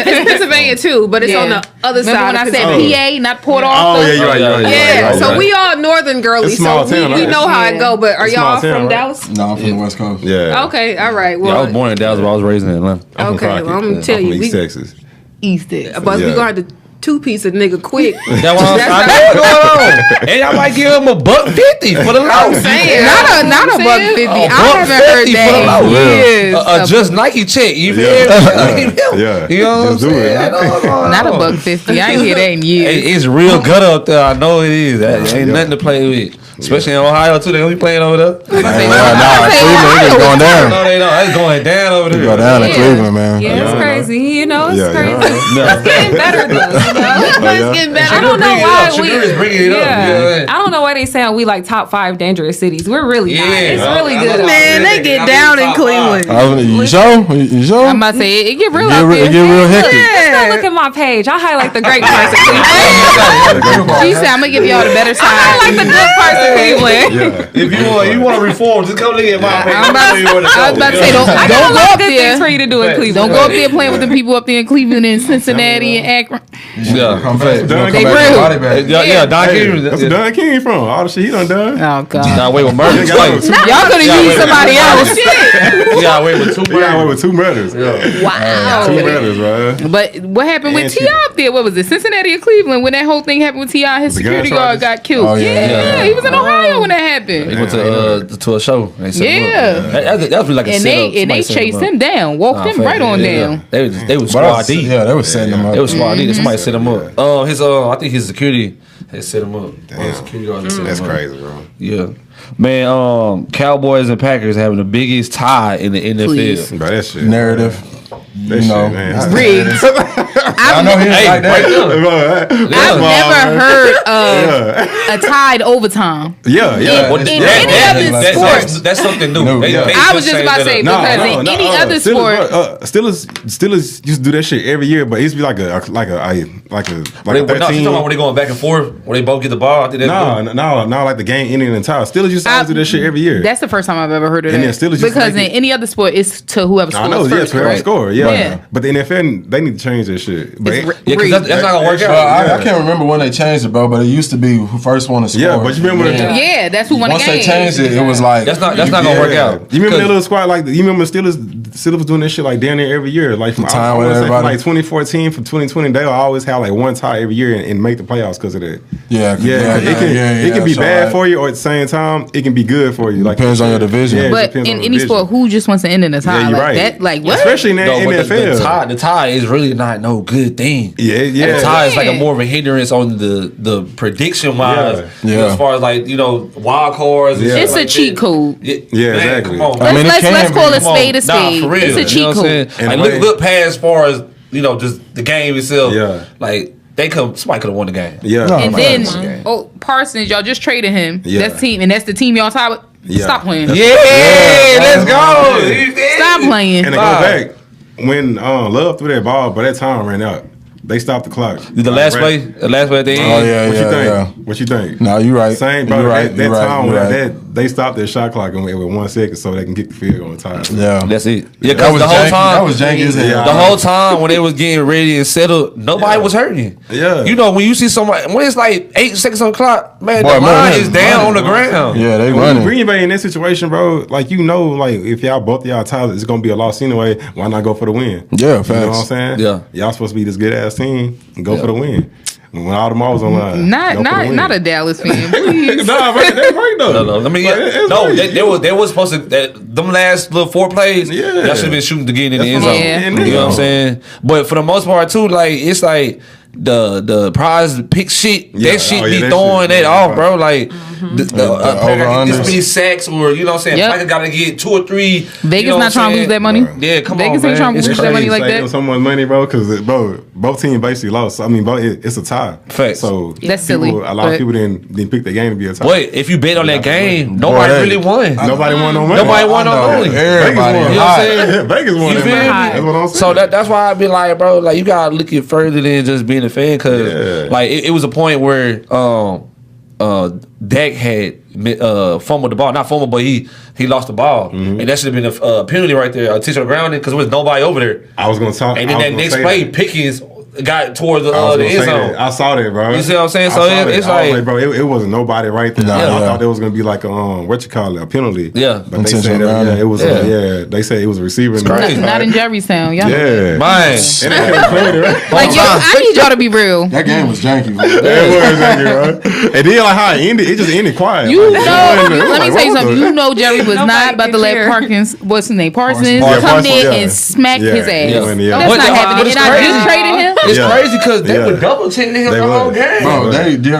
Pennsylvania too, but it's on the other side. When I said PA, not Port Arthur. Oh yeah, you're right. Yeah, so we all northern girlies, so we know how it go. But are y'all from Dallas? No, I'm from the West Coast. Yeah. Okay, all right. Well, I was born in Dallas, but I was raised in Atlanta. Okay, well, I'm gonna tell you, East Texas. East Texas, but we gonna have to two-piece a nigga quick. That's what I know going on. And I might give him $150 for the low. Not a $150. I haven't heard that in years. Just Nike check. You feel me? Yeah. You know what I'm saying? Not $150. I ain't hear that in years. It's real gutter up there. I know it is. Ain't nothing to play with. Especially in Ohio too. They gonna be playing over there. Cleveland is going down. No, they don't. It's going down over there. Go down in Cleveland, man. Yeah, it's crazy. You know, it's crazy. It's getting better though. It's getting better. I don't know why I don't know why they saying we like top 5 dangerous cities. We're really not. It's really good. Man, they get down in Cleveland. You sure? I'm about to say it get real out there. It get real hectic. Just look at my page. I highlight the great parts of Cleveland. She said I'm gonna give y'all the better side. I highlight the good parts of Cleveland. If you want to reform, just come look at my page. I was about to say don't go up there. For you to do in Cleveland. Don't go up there playing with the people up there in Cleveland and Cincinnati and Akron. Yeah, come back. They real. Yeah, Don King. That's where Don King from. All the shit he done. Oh god. Nah, wait with murder. Y'all could have used somebody else. Yeah, wait with 2 murders. Yeah, with 2 murders. Wow. 2 murders, right? But what happened with T.I. up there? What was it? Cincinnati or Cleveland? When that whole thing happened with T.I., his security guard got killed. Oh, yeah, he was in Ohio when that happened. He went to a show. That's really like a setup. And they chased him down, walked him right on down. They was squad deep. Yeah, they was setting him up. They was squad deep. Somebody set him up. I think his security had set him up. Security guard set him up. That's crazy, bro. Yeah. Man, Cowboys and Packers having the biggest tie in the NFL. Bro, that shit. Narrative. That shit, man. Rigged. I know he ain't like that. I've never heard of a tied overtime. Yeah. In any other sport. That's something new. I was just about to say because in any other sport, Steelers used to do that shit every year, but it used to be like a 13. No, you talking about when they going back and forth, when they both get the ball? No, like the game ending and tie. Steelers used to do that shit every year. That's the first time I've ever heard of that. And then Steelers because in any other sport, it's to whoever scores first. Whoever score. Yeah. But the NFL, they need to change that shit. But because that's not gonna work out. I can't remember when they changed it, bro. But it used to be who first won to score. Yeah, but you remember that's who won the game. Once they changed it, it was like that's not gonna work out. You remember that little squad? Like you remember Steelers was doing that shit like down there every year. Like from time with everybody. Like 2014 from 2020, they'll always have like one tie every year and make the playoffs because of that. It can be bad for you, or at the same time, it can be good for you. Like depends on your division. Yeah, but in any sport, who just wants to end in a tie? Yeah, you're like right. that, like what? Especially in the NFL. The tie is really not no good thing. Yeah. The tie is like a more of a hindrance on the prediction wise. As far as like wild cards. It's a cheat code. Yeah, exactly. Come on. Let's call a spade a spade. For real. It's a cheat code. Like look past as far as just the game itself. Yeah. Like somebody could have won the game. Yeah. And then Parsons, y'all just traded him. That's team, and that's the team y'all tied with. Stop playing. Let's go. Stop playing. And to go back, when Love threw that ball, but that time ran out. They stopped the clock. The last play at the end. Oh yeah. What you think? No, you're right. Same, bro. That time they stopped their shot clock with 1 second so they can get the field goal time. Yeah, that's it. Yeah, that was the whole time. That was janky as hell. The whole time when they was getting ready and settled, nobody was hurting. Yeah, when you see somebody when it's like 8 seconds on the clock, man, the line is down on the ground. Yeah, they running. Green Bay in this situation, bro. Like if both of y'all tied, it's gonna be a loss anyway. Why not go for the win? Yeah, facts. You know what I'm saying? Yeah, y'all supposed to be this good ass team and go for the win. When all the balls on line, not a Dallas fan. Please. Nah, right, that's right though. No. I mean, they was supposed to. Them last little 4 plays, y'all should have been shooting to get in the end zone. Yeah. You know what I'm saying? But for the most part too, like it's like the prize pick shit. That shit be throwing that off, bro. Like this be sacks or you know what I'm saying. Like I gotta get 2 or 3. Vegas not trying to lose that money. Yeah, come on, Vegas ain't trying to lose that money like that. So much money, bro, because both teams basically lost. I mean, it's a tie. Facts. So that's silly. A lot of people didn't pick the game to be a tie. Wait, if you bet on that game, nobody really won. Nobody won no money. Nobody won no money. Everybody won. You know what I'm saying? Vegas won. That's what I'm saying. So that's why I be like, bro, like you gotta look it further than just being a fan, because like it was a point where Dak had fumbled the ball, not fumbled, but he lost the ball, and that should have been a penalty right there, a intentional grounding, because there was nobody over there. I was gonna talk, and then that next play, Pickens got towards the end zone. I saw that, bro. You see what I'm saying? So it's like, bro, it wasn't nobody right there. I thought there was gonna be like a penalty. Yeah, but they said it was. They said it was a receiver. Not in Jerrystown, y'all. Yeah, man. Like I need y'all to be real. That game was janky. It was janky, bro. And then like how it ended, it just ended quiet. Let me tell you something. You know Jerry was not about to let Parsons come there and smack his ass. That's not happening. And I just traded him. It's crazy because they were double teaming him the whole game. Bro,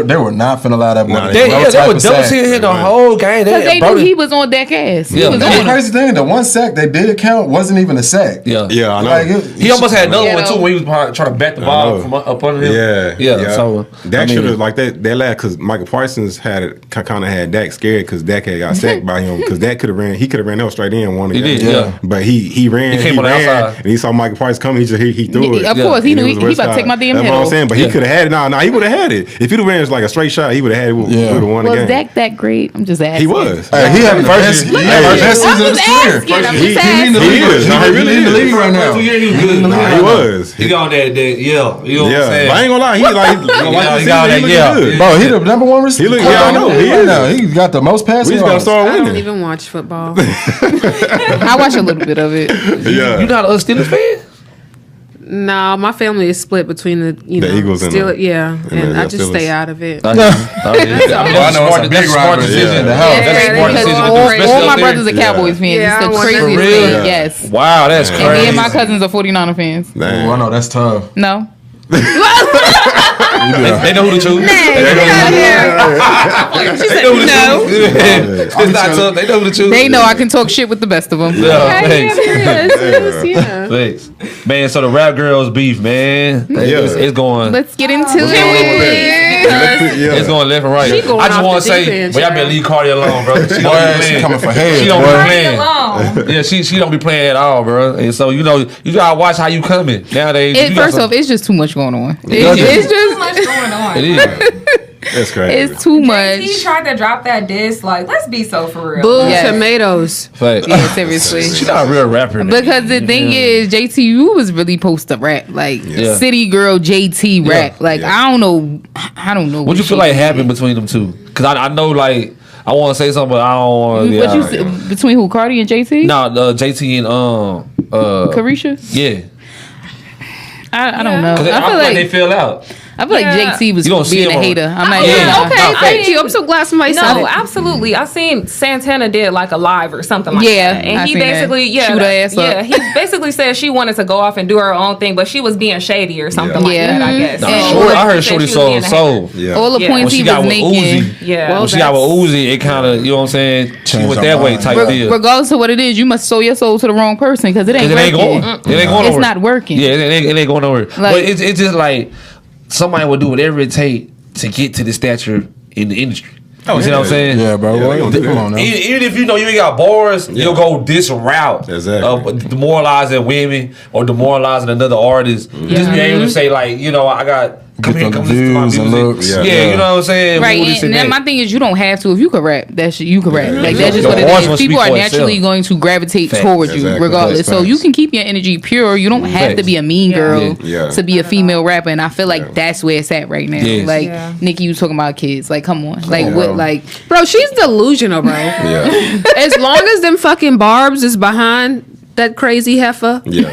they were not finna allow that boy. They were double teaming him the whole game. Because they knew he was on deck ass. Yeah. The crazy thing, the 1 sack they did count wasn't even a sack. Yeah, I know. He almost had another one too when he was trying to bat the ball from up under him. Yeah. So Dak should have like that last, because Michael Parsons kind of had Dak scared because Dak had got sacked by him, because Dak could have ran. He could have ran straight in one. He did, yeah. But he ran. He came on the outside, and he saw Michael Parsons coming. He threw it. Of course, he knew he about to take my damn head. That's what I'm saying. But he could have had it. Nah, he would have had it. If he'd have ran like a straight shot, he would have had it. Would have won the game. Was Dak that great? I'm just asking. He was. He had the best season of his career. He is. No, he really is. League right now. He was. He got that. Yeah. You know what I'm saying? But I ain't gonna lie. He got that. Yeah. Bro, he the number 1 receiver. I know. He is. He got the most passing yards. We just gotta start winning. I don't even watch football. I watch a little bit of it. Yeah. You not a Steelers fan? No, my family is split between the Eagles and and I just stay out of it. I know it's a big rivalry in the house. That's a smart decision. All my brothers are Cowboys fans. Yeah, it's the craziest thing. Yes. Wow, that's crazy. And me and my cousins are 49er fans. I know that's tough. No. They know who to choose. She said no. It's not tough. They know who to choose. They know I can talk shit with the best of them. Thanks. Yeah. Thanks. Man, so the rap girls beef, man. It's going. Let's get into it. It's going left and right. She going I just off want the to deep say, end, but y'all better leave Cardi alone, bro. She don't be playing. coming for head. She don't boy. be playing. Yeah, she don't be playing at all, bro. And so you gotta watch how you coming nowadays. First off, it's just too much going on. It's just much going on. It is. That's crazy. It's too much. He tried to drop that diss. Like, let's be so for real. Boo Yes. tomatoes. Fact. Yeah, seriously. She's not a real rapper. Because the thing is, JT was really supposed to rap like City Girl JT rap. Like I don't know. What you feel like happened between them two? Because I know like I want to say something, but I don't want to. But you said between who, Cardi and JT? No, JT and Carisha? Yeah. I don't know. Because I feel like they fell out. I feel like JT was You don't see being a him on- hater. I'm like, Yeah. Okay, Nah, thank you. I'm so glad somebody said No, it. absolutely. I seen Santana did like a live or something like Yeah, that. And I he seen that. basically, Shoot her ass up. yeah, he basically said she wanted to go off and do her own thing, but she was being shady or something like Yeah. that, I guess. Nah, And Shorty, I he heard said Shorty she was being a soul. Yeah. all the Yeah. When points she he got was with making. Uzi, Yeah. when she got with Uzi, it kind of, you know what I'm saying? She Changed went her that way mind. type deal. Regardless of what it is, you must sow your soul to the wrong person because it ain't It ain't working. going. It ain't going It's nowhere. not working. Yeah, it ain't going nowhere. Like- But it's just like somebody would do whatever it takes to get to the stature in the industry. You see what I'm saying? Yeah, bro. Yeah, they gonna do Come that. on now. Even if you know you ain't got bars, you'll go this route Exactly. of demoralizing women or demoralizing another artist. Just be able to say like, I got come Get here, them come listen to my views and music. looks. Yeah, Yeah. you know what I'm saying? Right, Who this and then that. my thing is, you don't have to. If you could rap, that shit you could rap. Like that's just Your what it voice is. will People speak are for naturally itself. going to gravitate Facts. towards you, Exactly. regardless. So Facts. you can keep your energy pure. You don't have to Facts. be a mean girl Yeah. to be a female rapper. And I feel like that's where it's at right now. Yes. Like Yeah. Nikki, you talking about kids? Like, come on, like what? bro. Like Bro, she's delusional, bro. Yeah. As long as them fucking barbs is behind that crazy heifer, Yeah.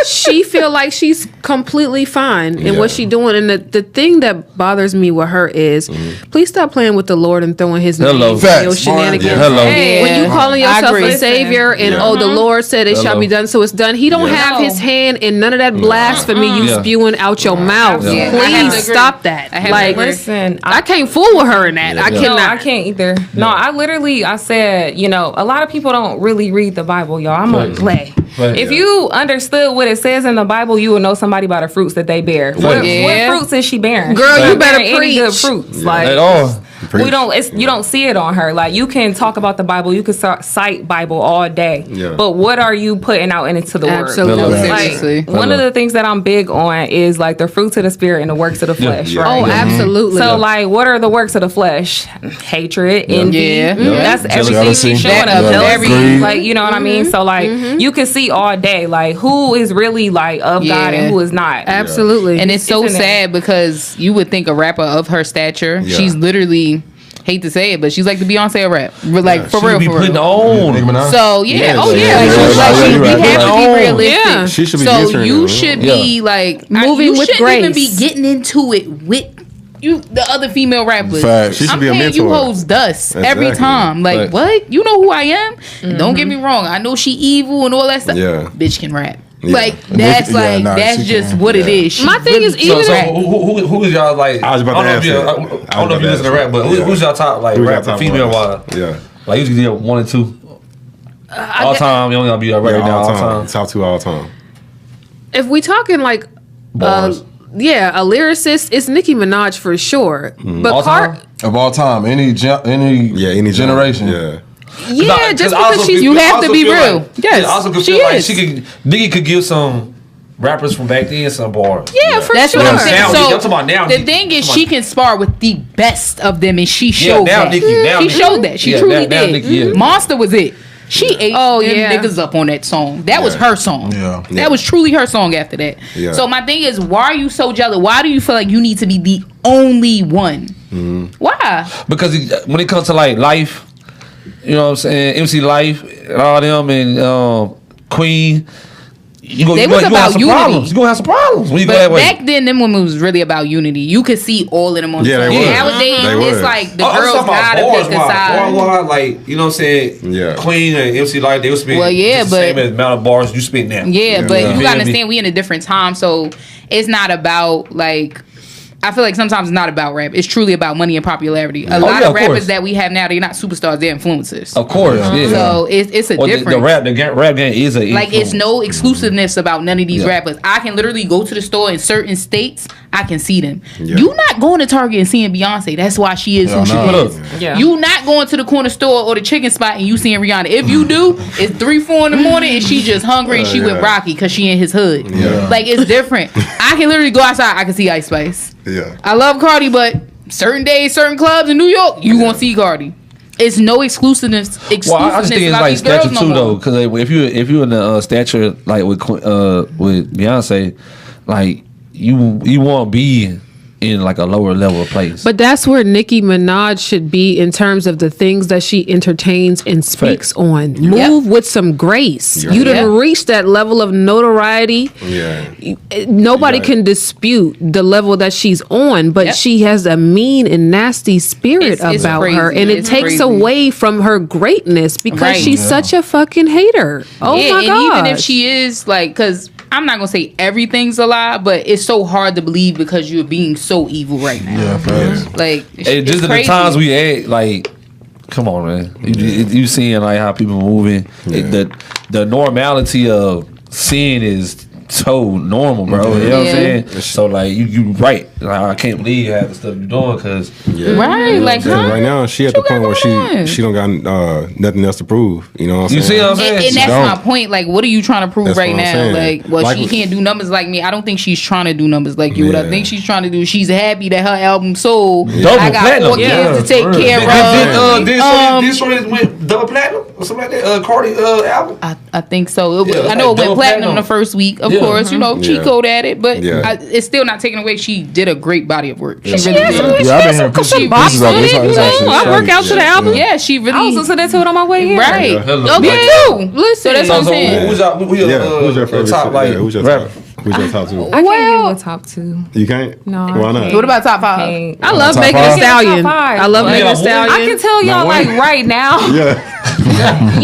she feel like she's completely fine in Yeah. what she doing. And the thing that bothers me with her is, please stop playing with the Lord and throwing his Hello. name Facts. in your shenanigans. Yeah. Hello. When you calling I yourself agree. a savior and Yeah. the Lord said it shall Hello. be done, so it's done. He don't Yeah. have No. his hand in none of that blasphemy you Yeah. spewing out your mouth. Yeah. I have to Please agree. stop that. I have to Like, agree. Listen, I can't fool with her in that. I No, cannot. I can't either. No, I said, a lot of people don't really read the Bible, y'all. I'm gonna play. Right. If you understood what it says in the Bible, you would know somebody by the fruits that they bear. What Yeah. fruits is she bearing? Girl, She's you not better bearing any good preach. fruits. Like At all. we don't. You don't see it on her. Like you can talk about the Bible, you can cite Bible all day, Yeah. but what are you putting out into the Absolutely. world? Seriously. Like one of the things that I'm big on is like the fruits of the spirit and the works of the flesh. Yeah. Right? Oh, absolutely. So, like, what are the works of the flesh? Hatred, envy. Yeah. That's everything Jealousy. she's showing That us. of Jealousy. every- Like, you know what I mean? So, like, you can see all day, like, who is really, like, of God Yeah. and who is not. Absolutely. And it's so It's in there. sad because you would think a rapper of her stature, Yeah. she's literally, hate to say it, but she's like the Beyonce of rap. Like, for She real, be for putting real. on. Nicki Minaj. So, yeah. Yeah, Oh, yeah. yeah, Like, yeah, she's yeah, like, yeah, we you're right. have to be realistic. Yeah. She should be So answering you it. should Yeah. be like Moving you with shouldn't even grace. be getting into it with you, the other female rappers. Facts. She should I'm be a paying you mentor. hoes dust every Exactly. time. Like Facts. what? You know who I am? And don't get me wrong. I know she evil and all that stuff. Yeah. Bitch can rap. Yeah. Like that's Yeah, like nah, that's she just can. what it Yeah. is. She My thing is really So, even can if- rap. who is y'all like? I was about to I don't know if ask you- that. I don't know if you listen to rap, but Yeah. who's your top like Who's your rap top female one? wise? Yeah. Like you get 1 and 2. All time, you only gotta be right Yeah, now. all All time. time. Top 2 all time. if we talking like Bars. a lyricist, it's Nicki Minaj for sure. But All time? Of all time, any Any generation. Yeah. yeah, just because she's You have to be real. Yes, I also could she feel like is. she could. Nicki could give some rappers from back then some bars. yeah, for That's sure. what I'm Now saying. Nicki, So I'm talking about now the Nicki. thing is, I'm she talking can spar with the best of them, and she Yeah, showed now that. Nicki, now She Nicki. showed that. She Yeah, truly now did. Nicki, yeah. Monster was it. She ate Oh, them yeah. niggas up on that song. That was her song. Yeah. That was truly her song after that. Yeah. So my thing is, why are you so jealous? Why do you feel like you need to be the only one? Why? because when it comes to like life, you know what I'm saying, MC Life and all them and Queen, you They you was gonna about have some unity. problems. You gonna have some problems when you go But that way. back then, them women was really about unity. You could see all of them on Yeah, stage. they was. Nowadays, They it's was. like the I'm girls talking about gotta bars pick a wise. side. Bar wise, like you know what I'm saying. Yeah. Queen and MC Life, they would spit. Well, yeah, just the but- same as amount of bars you spit now. Yeah, but Yeah. you Feel gotta me? understand we in a different time, so it's not about like I feel like sometimes it's not about rap. It's truly about money and popularity. A lot of rappers that we have now, they're not superstars. They're influencers. Of course, yeah. So it's a difference. The rap game is a like it's no exclusiveness about none of these rappers. I can literally go to the store in certain states. I can see them. Yeah. You not going to Target and seeing Beyonce. That's why she is who she is. Yeah. You not going to the corner store or the chicken spot and you seeing Rihanna. If you do, it's 3-4 in the morning and she just hungry and she with Rocky because she in his hood. Yeah. Like it's different. I can literally go outside. I can see Ice Spice. Yeah. I love Cardi, but certain days, certain clubs in New York, you gonna see Cardi. It's no exclusiveness. Well, I just think it's like stature too, though, because if you in the stature like with Beyonce, like you won't be in like a lower level of place. But that's where Nicki Minaj should be in terms of the things that she entertains and speaks on. Move with some grace. You done reached that level of notoriety. Nobody can dispute the level that she's on, but she has a mean and nasty spirit about her, and it takes away from her greatness because she's such a fucking hater. Oh my god! And even if she is like, because I'm not gonna say everything's a lie, but it's so hard to believe because you're being so evil right now. Like, just in the times we had, like, come on, man. You seeing like how people moving. The normality of seeing is so normal, bro. You know what I'm saying? So like you right. Like, I can't believe half the stuff you're doing because right. Like right now she at the point where she don't got nothing else to prove. You know what I'm saying? You see what I'm saying? And that's my point. Like, what are you trying to prove right now? Like, well, she can't do numbers like me. I don't think she's trying to do numbers like you. What I think she's trying to do, she's happy that her album sold. I got 4 kids to take care of. This one went double platinum or something like that. Cardi album. I think so. I know it went platinum the first week. Of course, you know, cheat code at it, but it's still not taking away. She did a great body of work. She really did. I've been hearing some bops on it. I work out to the album. Yeah, she really. I was listening to it on my way here. Right. Okay, too. Listen, so that's what I'm saying. Who's your favorite top? Who's your top? Who's your top 2? I can't give a top 2. You can't? No. Why not? What about top 5? I love Megan Thee Stallion. I love Megan Thee Stallion. I can tell y'all like right now. I'm not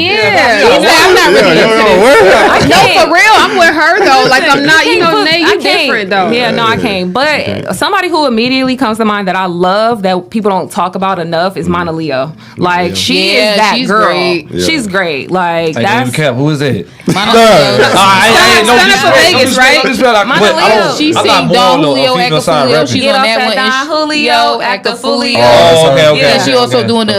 really into this. No, for real, I'm with her though. Like I'm not, you different though. Yeah, no, I can't. But somebody who immediately comes to mind that I love that people don't talk about enough is Mana Leo. Like she is that girl. Great. She's great. Like that's who is that? Mana Leo. Stand up for Vegas, right? Mana Leo. She sing Don Julio, act a Julio. She's on that one. Don Julio, act a Julio. Oh, okay. Yeah, she also doing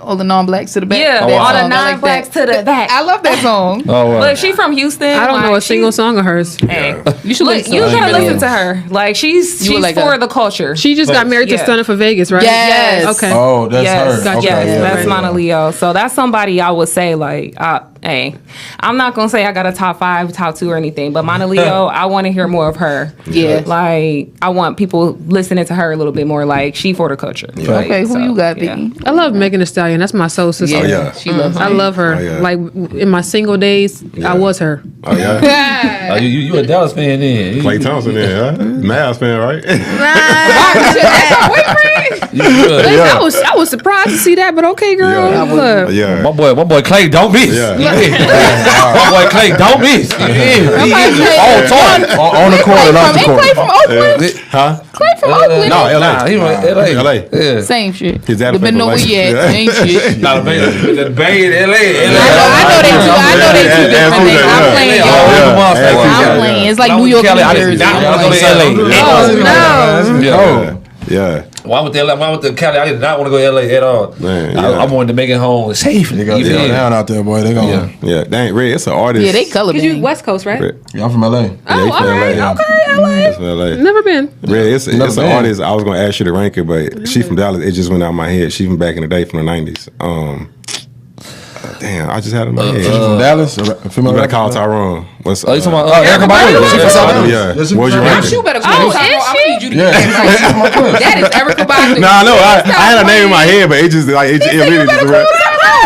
all the non-blacks to the back. Yeah, all the non-blacks to the back. I love that song. But she from Houston. I don't know a single song of hers. Hey, you should listen. You gotta listen to her. Like she's for the culture. She just got married to Stunner for Vegas, right? Yes. Okay. Oh, that's her. Gotcha. Yes, that's Mana Leo. So that's somebody I would say like, hey, I'm not gonna say I got a top 5, top 2 or anything, but Mana Leo, I want to hear more of her. Yeah. Like I want people listening to her a little bit more. Like she for the culture. Yeah. Like, okay, who you got, Vicky? I love Megan Thee Stallion. That's my soul sister. Yeah. She loves her. I love her. Like in my single days, I was her. Oh yeah. You a Dallas fan then? Klay Thompson then, huh? Mavs fan, right? I was surprised to see that, but okay, girl. Yeah. My boy Klay don't miss. Yeah. My boy Klay don't miss. On the court and off the court. Klay from Oakland? Huh? Klay from Oakland? No, LA. Nah, he went LA. Yeah. Same shit. His dad But nowhere yet. Same shit. Nah, the Bay in LA. I know they two different things. I'm playing, y'all. I'm playing. It's like New York, New Jersey. I go to LA. Oh, no. Yeah. Why with the Cali? I did not want to go to LA at all. Man, I wanted to make it home safe. They go down out there, boy. They going. Yeah. Dang, Red, it's an artist. Yeah, they color Cause you West Coast, right? Yeah, I'm from LA. Oh, all right. LA. Okay, LA. It's from LA. Never been. Red, it's an artist. I was gonna ask you to rank her, but she from Dallas. It just went out of my head. She from back in the day, from the '90s. Damn, I just had it in my head. From Dallas? You better call Tyrone. What's you talking about Erica Badu? Yeah. What'd you rank her? You better call Tyrone. I'm gonna need you to get that. That is Erica Badu. No, I know. I had her name in my head, but it just like it really just.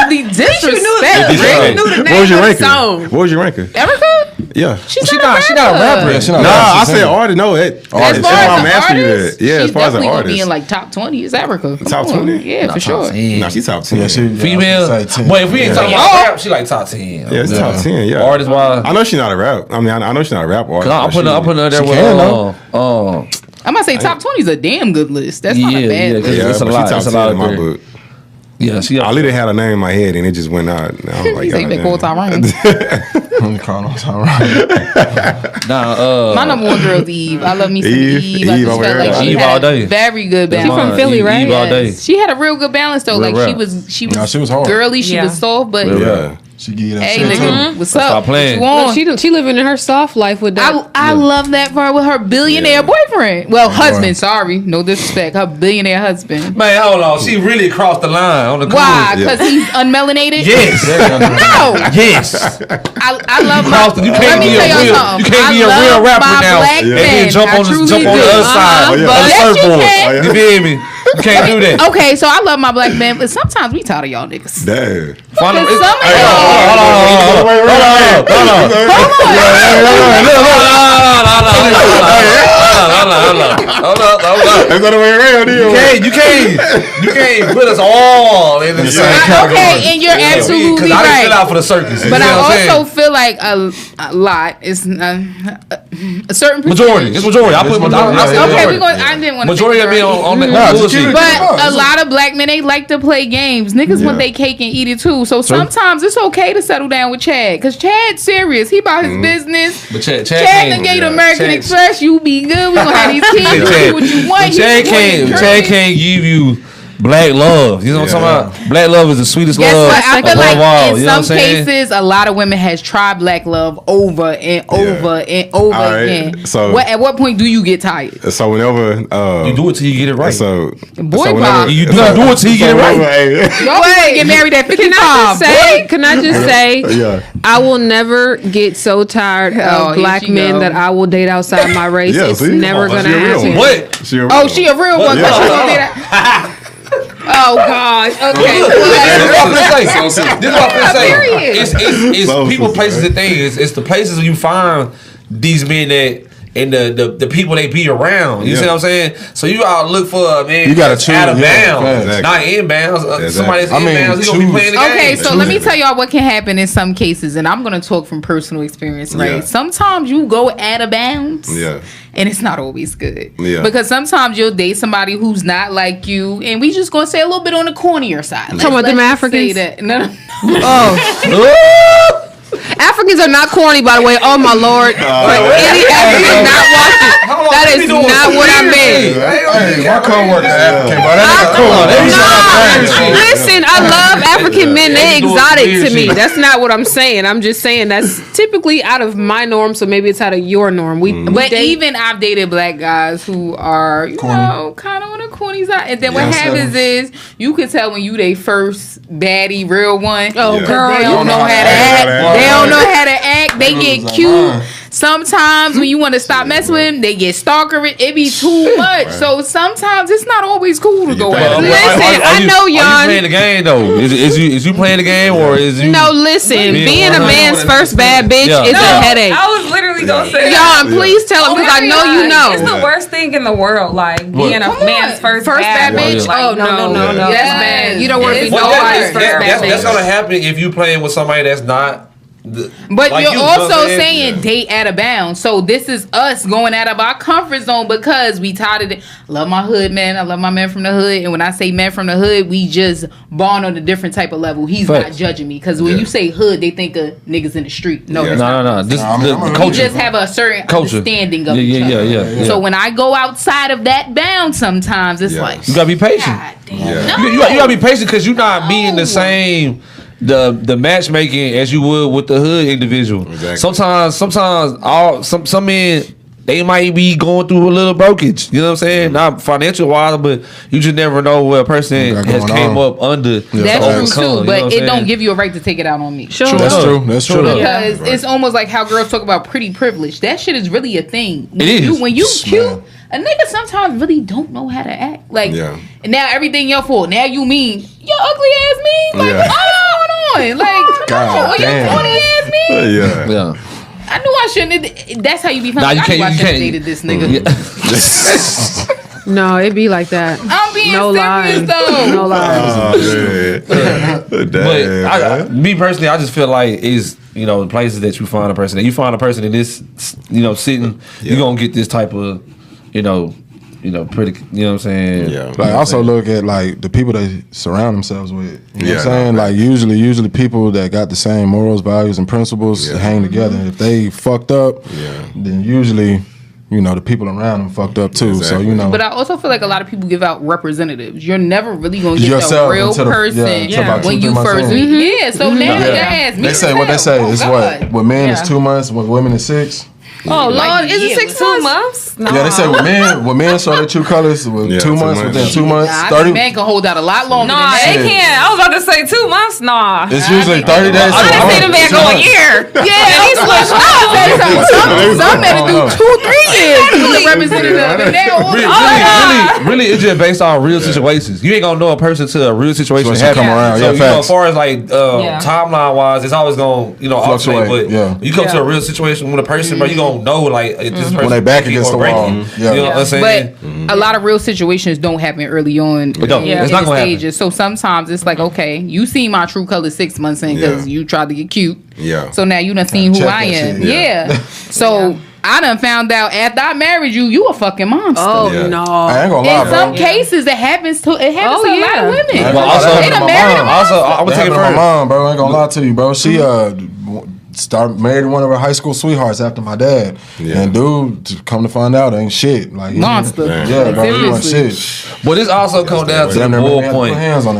The disrespect. What was your ranker? What was your ranker? Erica? Yeah. She's not a rapper. Nah, I said artist. No, artist. That's why I'm asking you that. Yeah, as far as an artist. She's definitely gonna be in like top 20. Is Erica? Top 20? Yeah, for sure. Nah, she's top 10. Female. But if we ain't talking about rap, she like top 10. Yeah, it's top 10. Yeah. Artist wise, I know she's not a rap. I mean, I know she's not a rap artist. I'm putting her there with I'm gonna say top 20 is a damn good list. That's not a bad list. It's a lot. It's a lot in my book. Yeah, I literally had a name in my head and it just went out. And I was like, Say they call Tyrone. My number one girl's Eve. I love me some Eve. I just felt like she had a very good balance. She from Philly, right? Eve all day. She had a real good balance though. Like she was she was hard. girly. She was soft, but she give you that hey, shit nigga, what's up? Stop playing. What you want? She living in her soft life with that. I love that part with her billionaire boyfriend. Well, husband. Sorry, no disrespect. Her billionaire husband. Man, hold on. She really crossed the line on the cruise. Why? Because he's unmelanated. Yes. No. Yes. I love my. You can't be a real rapper now and then jump on the other side of the surfboard. You feel me? You can't do that. Okay, so I love my black man, but sometimes we tired of y'all niggas. Damn. Hold on. That's not the way around here. You can't put us all in the same category. Okay, and you're absolutely I didn't right. fill out for the circus. But I also feel like a lot is a certain majority. It's majority. I put majority. Okay, we going. I didn't want to. Majority of me on that bullshit. But a lot of black men, they like to play games. Niggas want their cake and eat it too. So sometimes it's okay to settle down with Chad, cause Chad's serious. He about his business. But Chad done gave American Express. You be good. We gonna have these kids. You do what you want. Chad can't give you black love. You know what I'm talking about? Black love is the sweetest love. What? I feel like all, in some cases, a lot of women has tried black love over and over and over again. So at what point do you get tired? So whenever you do it till you get it right. So whenever you do it till you get it right. Y'all want to get married at 55. Can I just say? I will never get so tired of black men that I will date outside my race. It's never gonna happen. What? She a real one. But she gonna date that. Oh gosh. Okay. This is what I'm gonna say. It's people, places, and things. It's the places where you find these men that and the people they be around. You see what I'm saying? So you gotta look for a man. You gotta choose out of bounds, exactly. not inbounds. Somebody that's inbounds, he's gonna be playing the game. Okay, so let me tell y'all what can happen in some cases, and I'm gonna talk from personal experience. Right? Yeah. Sometimes you go out of bounds. Yeah. And it's not always good. Yeah. Because sometimes you'll date somebody who's not like you, and we just gonna say a little bit on the cornier side. Talking about them Africans? No. Africans are not corny, by the way. Oh my lord! Any African not watching. That is not what I meant. My co-worker African, bro. Listen, I love African men. They exotic to me. That's not what I'm saying. I'm just saying that's typically out of my norm. So maybe it's out of your norm. But even I've dated black guys who are, you know, kind of on the corny side. And then what happens is you can tell when you they first baddie real one. Oh, girl, they don't know how to act. They don't know how to act. They get cute. Sometimes when you want to stop messing with them, they get stalkerish. It be too much. So sometimes it's not always cool to go out. Listen, I know y'all. Are you playing the game though? Is you playing the game or is you? No, listen. Being a man's first bad bitch is a headache. I was literally gonna say Y'all, please tell them because I know you know. It's the worst thing in the world. Like being a man's first bad bitch. Like, oh no. That's bad. You don't want to be nobody's first bad bitch. That's gonna happen if you playing with somebody that's not. But like you're also saying date out of bounds. So this is us going out of our comfort zone because we tired of it. Love my hood, man. I love my men from the hood. And when I say men from the hood, we just born on a different type of level. He's not judging me. Because when you say hood, they think of niggas in the street. No, no. This the culture. We just have a certain understanding of each other. Yeah. So when I go outside of that bound sometimes, it's like you gotta be patient. God damn. No. You gotta be patient because you're not being the same the matchmaking as you would with the hood individual. Exactly. Sometimes some men, they might be going through a little brokage. You know what I'm saying? Not financial wise, but you just never know where a person has came up under. That's true too, but it don't give you a right to take it out on me. Sure. That's true. Because it's almost like how girls talk about pretty privilege. That shit is really a thing. When you cute, a nigga sometimes really don't know how to act. Like, and now everything your fault. Now you mean your ugly ass me? Like, what's going on? Like, God your corny ass me? Yeah. I knew I shouldn't have. That's how you be feeling. I knew I should have dated this nigga. No, it be like that. I'm being serious though. No lie. But me personally, I just feel like is the places that you find a person in this sitting, you're gonna get this type of pretty. You know what I'm saying? Yeah. Like I also look at like the people they surround themselves with. You know what I'm saying? Nah, like usually people that got the same morals, values, and principles hang together. If they fucked up, then usually. The people around them fucked up too. Exactly. So But I also feel like a lot of people give out representatives. You're never really gonna get the real person when you first meet. Yeah. So now you ask me. They say what they say is what with men is 2 months, with women is 6. Oh Lord, is it 6 months? No. Yeah, they say with men show their true colors with 2 months. Within 2 months, nah, 30 men can hold out a lot longer. Nah, than they can't. I was about to say 2 months. Nah, it's usually 30 days. I done seen a man go a year. Yeah, he's switched up. Some men do 2-3 years to be representative. Really, it's just based on real situations. You ain't gonna know a person till a real situation happen. Come around. So as far as like timeline wise, it's always gonna fluctuate. But when you come to a real situation with a person, bro, you gonna know like this person when they back against the wall. You know what I'm saying? But a lot of real situations don't happen early on in the stages. So sometimes it's like, okay, you see my true color 6 months in because you tried to get cute. Yeah. So now you done seen who I am. Yeah. So I done found out after I married you, you a fucking monster. Oh no! I ain't gonna lie, in some cases, it happens to a lot of women. Also, they done married a monster. I'm gonna take it for my mom, bro. I ain't gonna lie to you, bro. She married one of her high school sweethearts after my dad, and dude, come to find out, ain't shit. Like monster. Yeah, bro, he wasn't shit. But this also comes down to the bull point.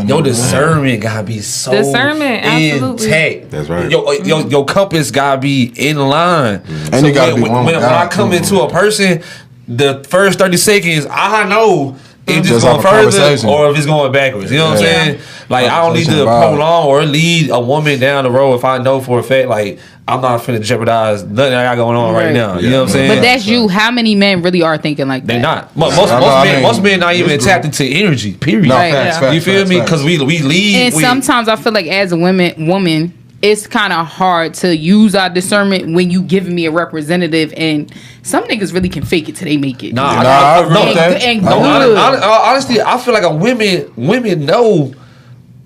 Your discernment gotta be so intact. That's right. Your compass gotta be in line. And so you gotta be when I come into a person, the first 30 seconds, I know if it's going further or if it's going backwards. You know what I'm saying? Like, I don't need to prolong or lead a woman down the road if I know for a fact, like, I'm not finna jeopardize nothing I got going on right now. You know what I'm saying? But that's you. How many men really are thinking like that? They're not. Most men not even tapped into energy, period. No, facts, you feel me? Because we lead. And sometimes I feel like as a woman, it's kind of hard to use our discernment when you giving me a representative, and some niggas really can fake it till they make it. I agree with that. Honestly, I feel like women know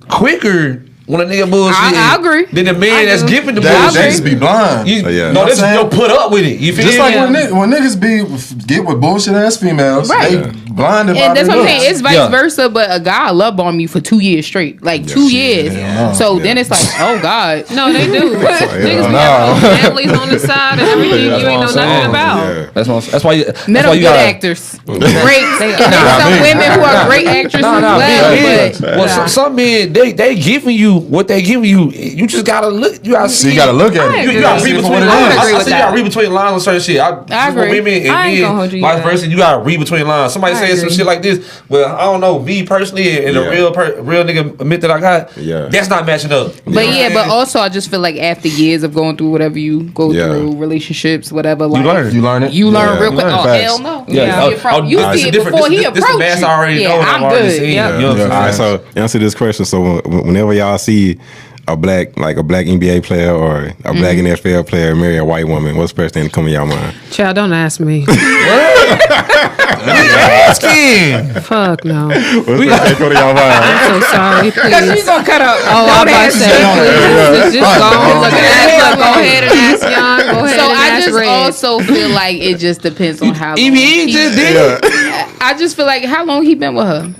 quicker when a nigga bullshit. I agree. Then the man that's giving the They bullshit. just be blind. No, they'll put up with it. You feel just me? like when niggas get with bullshit ass females, they blinded by and that's what I'm looks. saying. It's vice versa, but a guy love bomb you for 2 years straight, like 2 years. So then it's like, oh God, No, they do. Niggas be having families on the side and everything you ain't know nothing about. That's why you good actors, great. Some women who are great actresses as well. Well, some men they giving you what they giving you. You just gotta look. You gotta see. You gotta look at it. You gotta read between lines. I I said you gotta read between lines on certain shit. I agree. Women and men, vice versa. You gotta read between lines. Somebody saying some shit like this. Well, I don't know. Me personally, and the real nigga admit that I got. That's not matching up. But but also I just feel like after years of going through whatever you go through, relationships, whatever, like, you learn it. You learn real quick. Oh hell no. You see it before he approached you. This I already know. I'm good. All right, so answer this question. So whenever y'all see a black NBA player or a black NFL player marry a white woman, what's the first thing that come in y'all mind? Child, don't ask me. Fuck no. What's the first thing come to y'all mind? I'm so sorry. Please. She's gonna cut up. Oh, I'm about to say, please. Just go ahead and ask Young. Go ahead So and I ask just Red. also feel like it just depends on how long EBE just did it. I just feel like how long he been with her.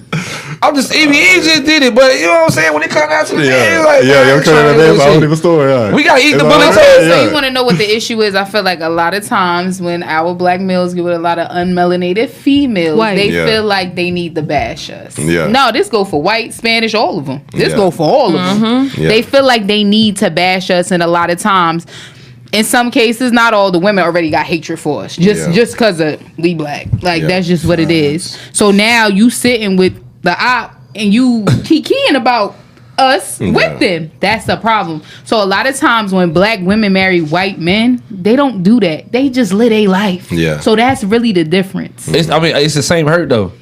I'm just EBE just did it, but you know what I'm saying? When it comes down to the end, like, I'm trying to I don't even story. we gotta eat the bullet. So you want to know what the issue is? I feel like a lot of times when our black males get with a lot of unmelanated females, they feel like they need to bash us. No, this go for white, Spanish, all of them. This go for all of them. They feel like they need to bash us, and a lot of times, in some cases, not all the women already got hatred for us. Just because of we black. Like that's just what it is. So now you sitting with the op and you kikiing about us with them. That's the problem. So a lot of times when black women marry white men, they don't do that. They just live their life. So that's really the difference. It's the same hurt though.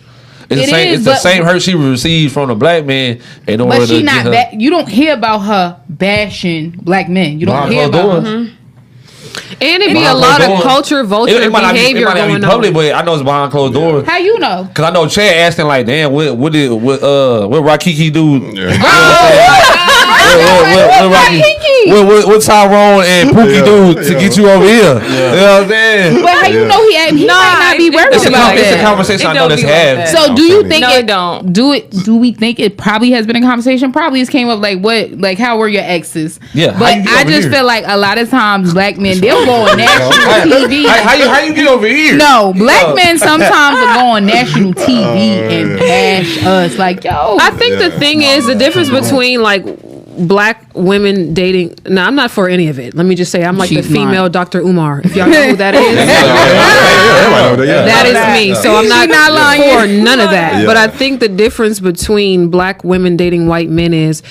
It's the same hurt she received from the black man. But she not you don't hear about her bashing black men. You don't hear about her. And it be a lot of culture vulture behavior going on. But I know it's behind closed doors. How you know? Because I know Chad asking like, damn, what Rakiki do? Rakiki. what Tyrone and Pookie do to get you over here? You know what I'm saying? But how you know he might not be worried about It's a that? conversation I know that's had. So do you think it don't? Do we think it probably has been a conversation? Probably just came up like how were your exes? Yeah. But I just feel like a lot of times black men they'll go on national TV. How you get over here? No, black men sometimes will go on national TV and bash us like, yo. I think the thing is the difference between like black women dating. No, I'm not for any of it. Let me just say I'm like She's the female not. Dr. Umar. If y'all know who that is, that is me. So I'm not for none of that. Yeah. But I think the difference between black women dating white men is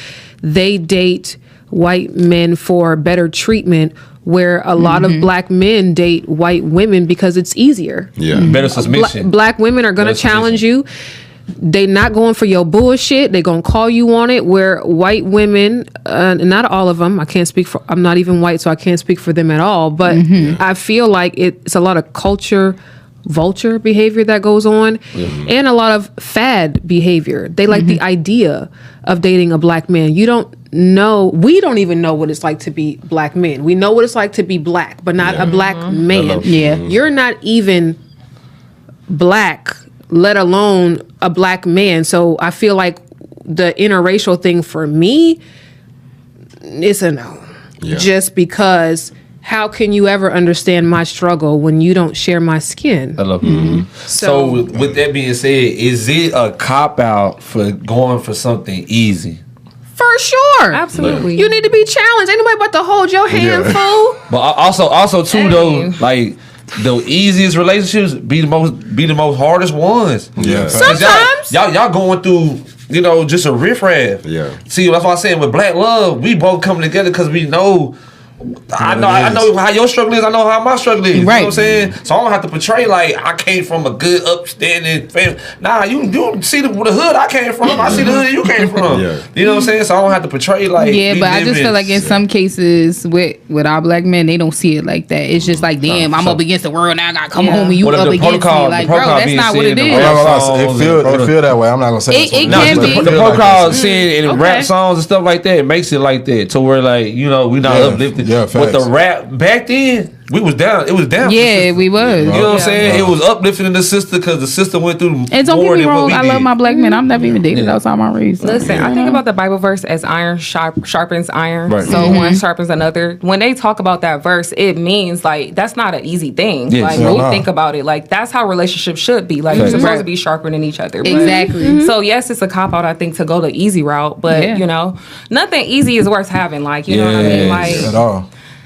they date white men for better treatment, where a lot of black men date white women because it's easier. Yeah. Better submission. Black women are going to challenge you. They not going for your bullshit. They gonna call you on it. Where white women, not all of them. I can't speak for. I'm not even white, so I can't speak for them at all. But I feel like it's a lot of culture vulture behavior that goes on, and a lot of fad behavior. They like the idea of dating a black man. You don't know. We don't even know what it's like to be black men. We know what it's like to be black, but not a black man. Yeah. You're not even black, let alone a black man. So I feel like the interracial thing for me is a no. Yeah. Just because how can you ever understand my struggle when you don't share my skin? I love you. So with that being said, is it a cop out for going for something easy? For sure. Absolutely. You need to be challenged. Ain't nobody about to hold your hand, fool. But also too though, like the easiest relationships be the most hardest ones. Yeah. Sometimes. Y'all going through, just a riffraff. Yeah. See, that's why I'm saying with Black Love, we both come together because we know. I know how your struggle is. I know how my struggle is. You know what I'm saying? So I don't have to portray like I came from a good, upstanding family. Nah, you see the hood I came from. I see the hood you came from. Yeah. You know what I'm saying? So I don't have to portray like. Yeah, but I just feel like in some cases with our black men, they don't see it like that. It's just like, damn, I'm up against the world now. I gotta come home and you up against me. Like, bro, that's not what it is. It feel that way. I'm not gonna say It can be. The protocol saying in rap songs and stuff like that, it makes it like that. To where like, we not uplifted. Yeah, but the rap back then, we was down. It was down. Yeah, we was. You know what I'm saying? It was uplifting the sister because the sister went through and don't more get me than what wrong, we I did. love my black men. I've never even dated outside my race. So. Listen, I think about the Bible verse as iron sharpens iron. Right. So one sharpens another. When they talk about that verse, it means like that's not an easy thing. Yes. Like Yeah, we no. think about it. Like that's how relationships should be. Like you're supposed to be sharpening each other. But- Exactly. So yes, it's a cop out, I think, to go the easy route. But nothing easy is worth having. Like you know what I mean? Like at all.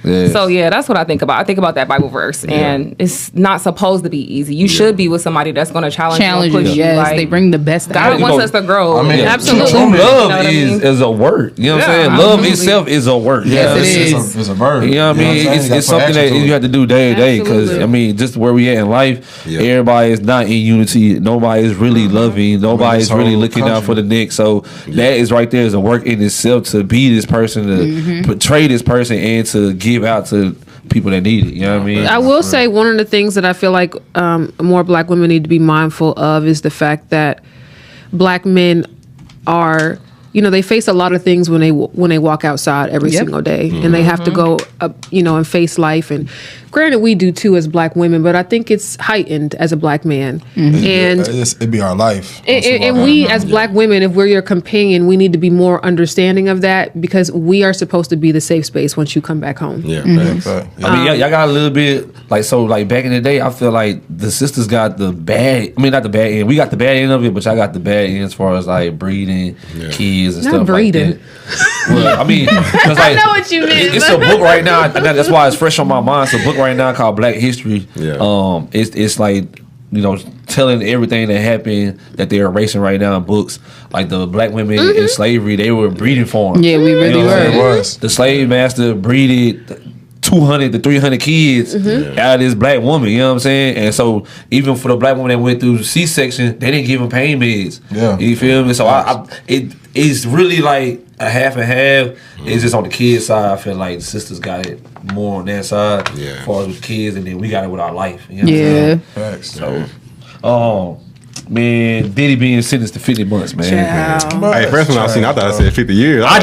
Yeah. so yeah, that's what I think about. I think about that Bible verse, and it's not supposed to be easy. You should be with somebody that's going to challenge you, and push you. Yes, Like, they bring the best out God of wants us to grow. I mean, Absolutely. True love You know what I mean? is a word. You know what I'm saying? absolutely. Love itself is a word. Yes, it is. It's a verb. You know what I mean? It's something that you have to do day to day because, just where we at in life, everybody is not in unity. Nobody is really loving. Nobody is really looking out for the next. So that is right there is a work in itself to be this person, to portray this person, and to give out to people that need it. You know what I mean? I will say one of the things that I feel like more black women need to be mindful of is the fact that black men are, they face a lot of things when they walk outside every single day, and they have to go up, and face life. And granted, we do too as black women, but I think it's heightened as a black man. And it'd be our life. and we as black women, if we're your companion, we need to be more understanding of that because we are supposed to be the safe space once you come back home. Yeah. I mean, y'all got a little bit like back in the day. I feel like the sisters got the bad. I mean, not the bad end. We got the bad end of it, but y'all got the bad end as far as like breeding kids and Not stuff breeding. like that. Well, I mean, cause like, I know what you mean. It's a book right now. And that's why it's fresh on my mind. It's a book right now called Black History. Yeah. It's like telling everything that happened that they're erasing right now in books. Like the black women in slavery, they were breeding for them. Yeah, we really what I'm were. saying? The slave master breeded 200 to 300 kids out of this black woman, you know what I'm saying? And so even for the black woman that went through C-section, they didn't give them pain meds. Yeah. You feel me? So it's really like a half and half. It's just on the kids side. I feel like the sisters got it more on that side as far as with kids, and then we got it with our life. You know what I'm saying? Facts. So, man, Diddy being sentenced to 50 months, man. Hey, first one I seen, I thought I said 50 years. I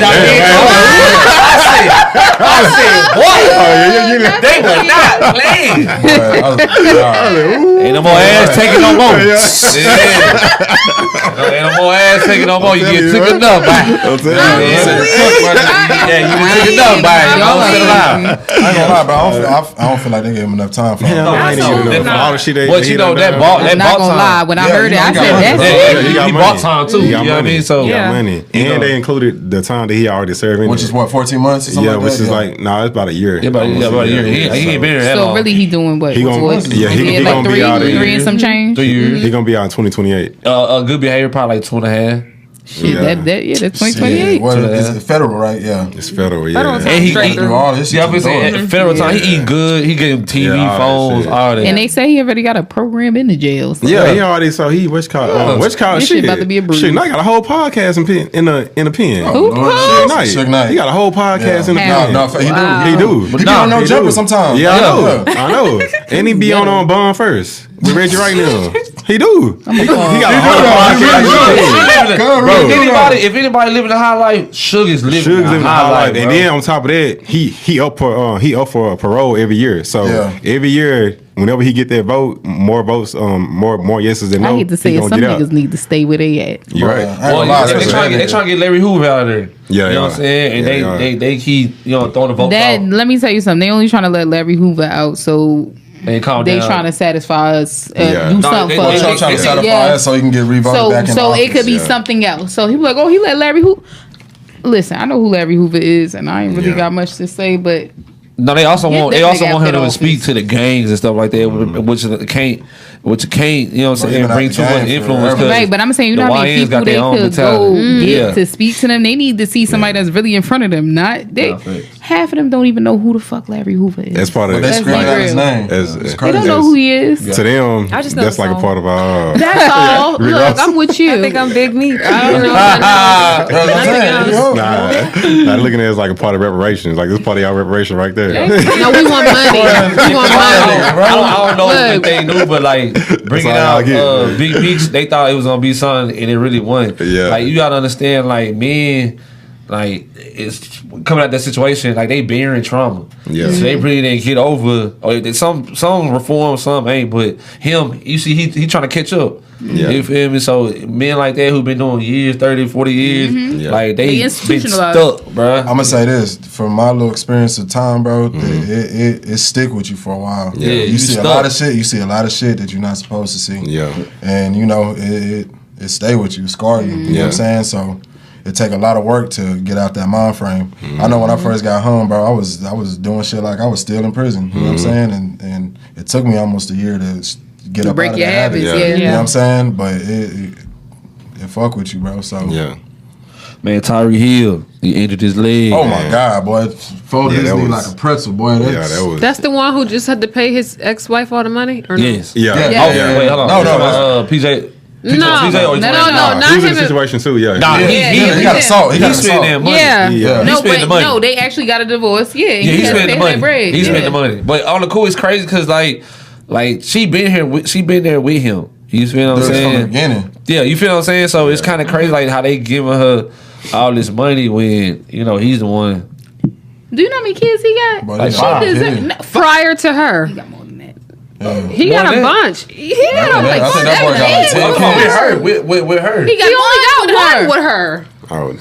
what? They were not playing. Ain't no more ass taking no more. Yeah. Ain't no more ass taking no more. You get took enough by it. You took enough by it. I ain't gonna lie, bro. I don't feel like they gave him enough time for him. All the shit but you know that ball I'm not gonna lie. When I heard it, I said that's it. He bought time too. You know what I mean? So he got money, and they included the time that he already served. Which is what, 14 months? Or something Yeah, like which that? is like it's about a year. Yeah, about a year. He ain't been here that long. So really, he doing what? He gonna like be out in three and some change. 3 years. He gonna be out in 2028. Good behavior, probably like 2.5. Shit, that's 2028. Shit, what is it? Federal, right? Yeah. It's federal, yeah. Federal And he Straight through. all this. Yeah, I'm saying federal time. He eating good. He getting TV, phones, all that. And they say he already got a program in the jail. So. Yeah, he already. So he what's called This shit about to be a breeze. Shit, I got a whole podcast in the pen. Who? Suge Knight. He got a whole podcast in the pen. No, he do. But no, no jumper sometimes. Yeah, I know. And he be on Bond first with Reggie right now. He do. He got a whole podcast. If anybody living a high life, Suge's living a high life. And then on top of that, he up for parole every year. So every year, whenever he get that vote, more votes, more yeses than no. I hate to say it, some niggas need to stay where they at. You're right. They trying to get Larry Hoover out of there. Yeah, you know what I'm saying? And they keep throwing the votes out. Let me tell you something. They only trying to let Larry Hoover out so they trying to satisfy us, do something for us. They trying to satisfy us so he can get revoted back in so office. it could be something else. So he be like, oh, he let Larry Hoover. Listen, I know who Larry Hoover is, and I ain't really got much to say, but. No, they also want him to speak to the gangs and stuff like that, which can't, you know what I'm saying, bring too much influence. Right, but I'm saying, you know how many people they could go get to speak to them? They need to see somebody that's really in front of them. Half of them don't even know who the fuck Larry Hoover is. That's part of They scream out his name. They don't know who he is. To them, I just know that's like a part of our. That's all. Look, I'm with you. I think I'm Big Meat. I don't know. Nah, looking at it as like a part of reparations. Like this part of y'all reparation right there. No, we want money. We want money. I don't know what they knew, but like bringing out Big Meats, they thought it was gonna be something, and it really wasn't. Yeah. Like you gotta understand, like men, like it's coming out that situation, like they bearing trauma. Yeah. So they really didn't get over. Or some reform, some ain't. But him, you see, he trying to catch up. Yeah. You feel me? So men like that who been doing years, 30, 40 years, like they been stuck, bro. I'm gonna say this from my little experience of time, bro. It stick with you for a while. Yeah, you see stuck. A lot of shit. You see a lot of shit that you're not supposed to see. Yeah, and you know it stay with you, scar you. You know what I'm saying? So it take a lot of work to get out that mind frame. I know when I first got home, bro, I was doing shit like I was still in prison. You know what I'm saying? And it took me almost a year to get up out of that habit. You know what I'm saying? But it fuck with you, bro. So man, Tyreek Hill, he injured his leg. Oh my God, boy! Folded his knee like a pretzel, boy. That's the one who just had to pay his ex-wife all the money, or no? Yes. Yeah. Wait, hold on. No, PJ. No, not he was in him. a situation too. Yeah. Nah, he got assault. He spent that money. No, but they actually got a divorce. He spent the money. He spent the money. But on the cool, it's crazy because like she been there with him. You feel what I'm saying? From the beginning. Yeah, you feel what I'm saying? So it's kind of crazy like how they giving her all this money when he's the one. Do you know how many kids he got? Prior to her. He got more than that. He got a bunch. He got like 7, 8. With her. He only got one with her. Oh.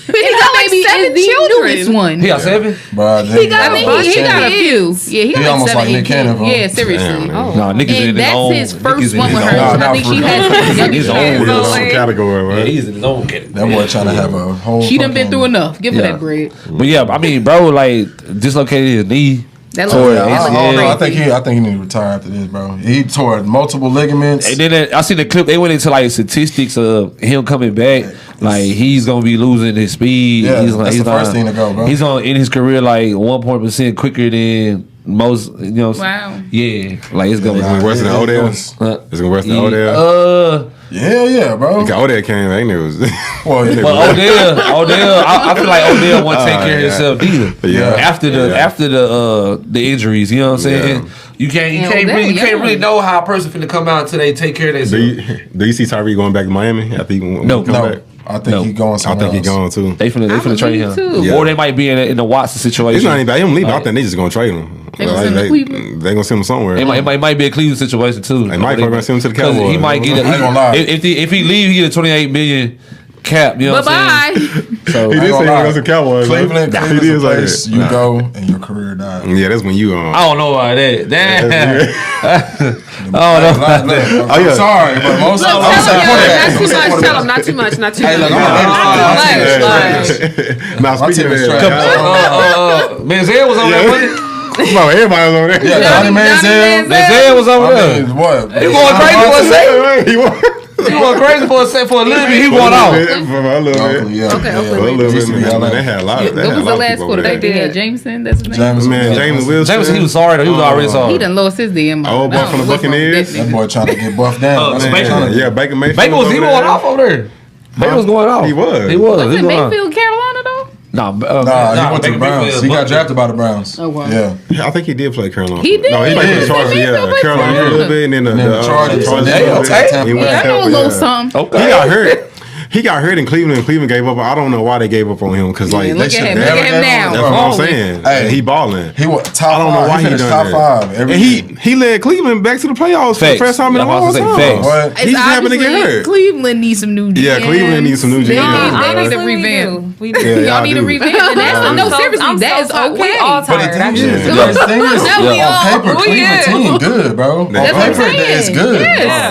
He got like 7 children. One. He got 7? Bro, he got a bunch. He got a few. Yeah, he got almost like Nick Cannon. Yeah, seriously. No, Nick is in his own. And that's his first one with her. I think she had his own category, right? Yeah, he's in his own category. That boy trying to have a whole. She done been through enough. Give her that bread. But yeah, I mean, bro, like dislocated his knee. I think he need to retire after this, bro. He tore multiple ligaments. And then I seen the clip. They went into like statistics of him coming back. Like he's gonna be losing his speed. Yeah, that's the first thing to go, bro. He's on in his career like 1% quicker than most. You know. Wow. Yeah, like it's gonna be worse than Odell. It's gonna be worse than Odell. Yeah, bro. Odell came, they knew it was. But Odell, I feel like Odell won't take care of himself either. Yeah. After the injuries, you know what I'm saying? You can't really know how a person finna come out until they take care of themselves. Do you see Tyreek going back to Miami after he come back? I think he's going somewhere. I think he's going too. They finna trade him. Too. Or they might be in the Watson situation. It's not even about him leaving. I think they just gonna trade him. They gonna send him to Cleveland. They gonna send him somewhere. It might be a Cleveland situation too. They might probably send him to the Cowboys. He might get if he leave, he get a $28 million cap. You know what I'm saying? Bye-bye. So he did say he was a Cowboy. Cleveland is a place you go and your career dies. Yeah, that's when you I don't know about that. Damn. I don't know. I'm sorry, but most of the Not too much. Hey, look, Now speaking of that, Manziel was over there, wasn't it? everybody was over there. Yeah, Johnny Manziel. Manziel was over there. What? He going crazy for a second. He going crazy for a little bit. He going off. For a little bit. Yeah. Okay, A little bit. They had a lot of. What was the last quarter they did? Jameson, that's his name. James Wilson. Jameson, he was sorry though. He was already sorry. He done lost his damn. Old boy from the Buccaneers. That boy trying to get buffed down. Yeah, Baker Mayfield. Baker was going off over there. Baker was going off. He was. Was it Mayfield, Carolina though? Nah, he went to the Browns. He got drafted by the Browns. Oh wow. Yeah. I think he did play Carolina. He did. No, he played for the Chargers. Yeah, Carolina a little bit, and then the Chargers. Okay. He went I know a little something. Okay. He got hurt. He got hurt in Cleveland, and Cleveland gave up. I don't know why they gave up on him because like Look at him now. that's what I'm saying. Hey, he balling. He was top. I don't know why he finished done top that. 5. And he led Cleveland back to the playoffs for the first time in a long time. What? He just happened to get hurt. Cleveland needs some new GMs. Yeah, Cleveland needs some new GMs. They need to Honestly, revamp. we do. Y'all need to revamp. And that's no, seriously, that is okay. We all But the tired. thing is, on paper, Cleveland team good, bro. On paper, it's good.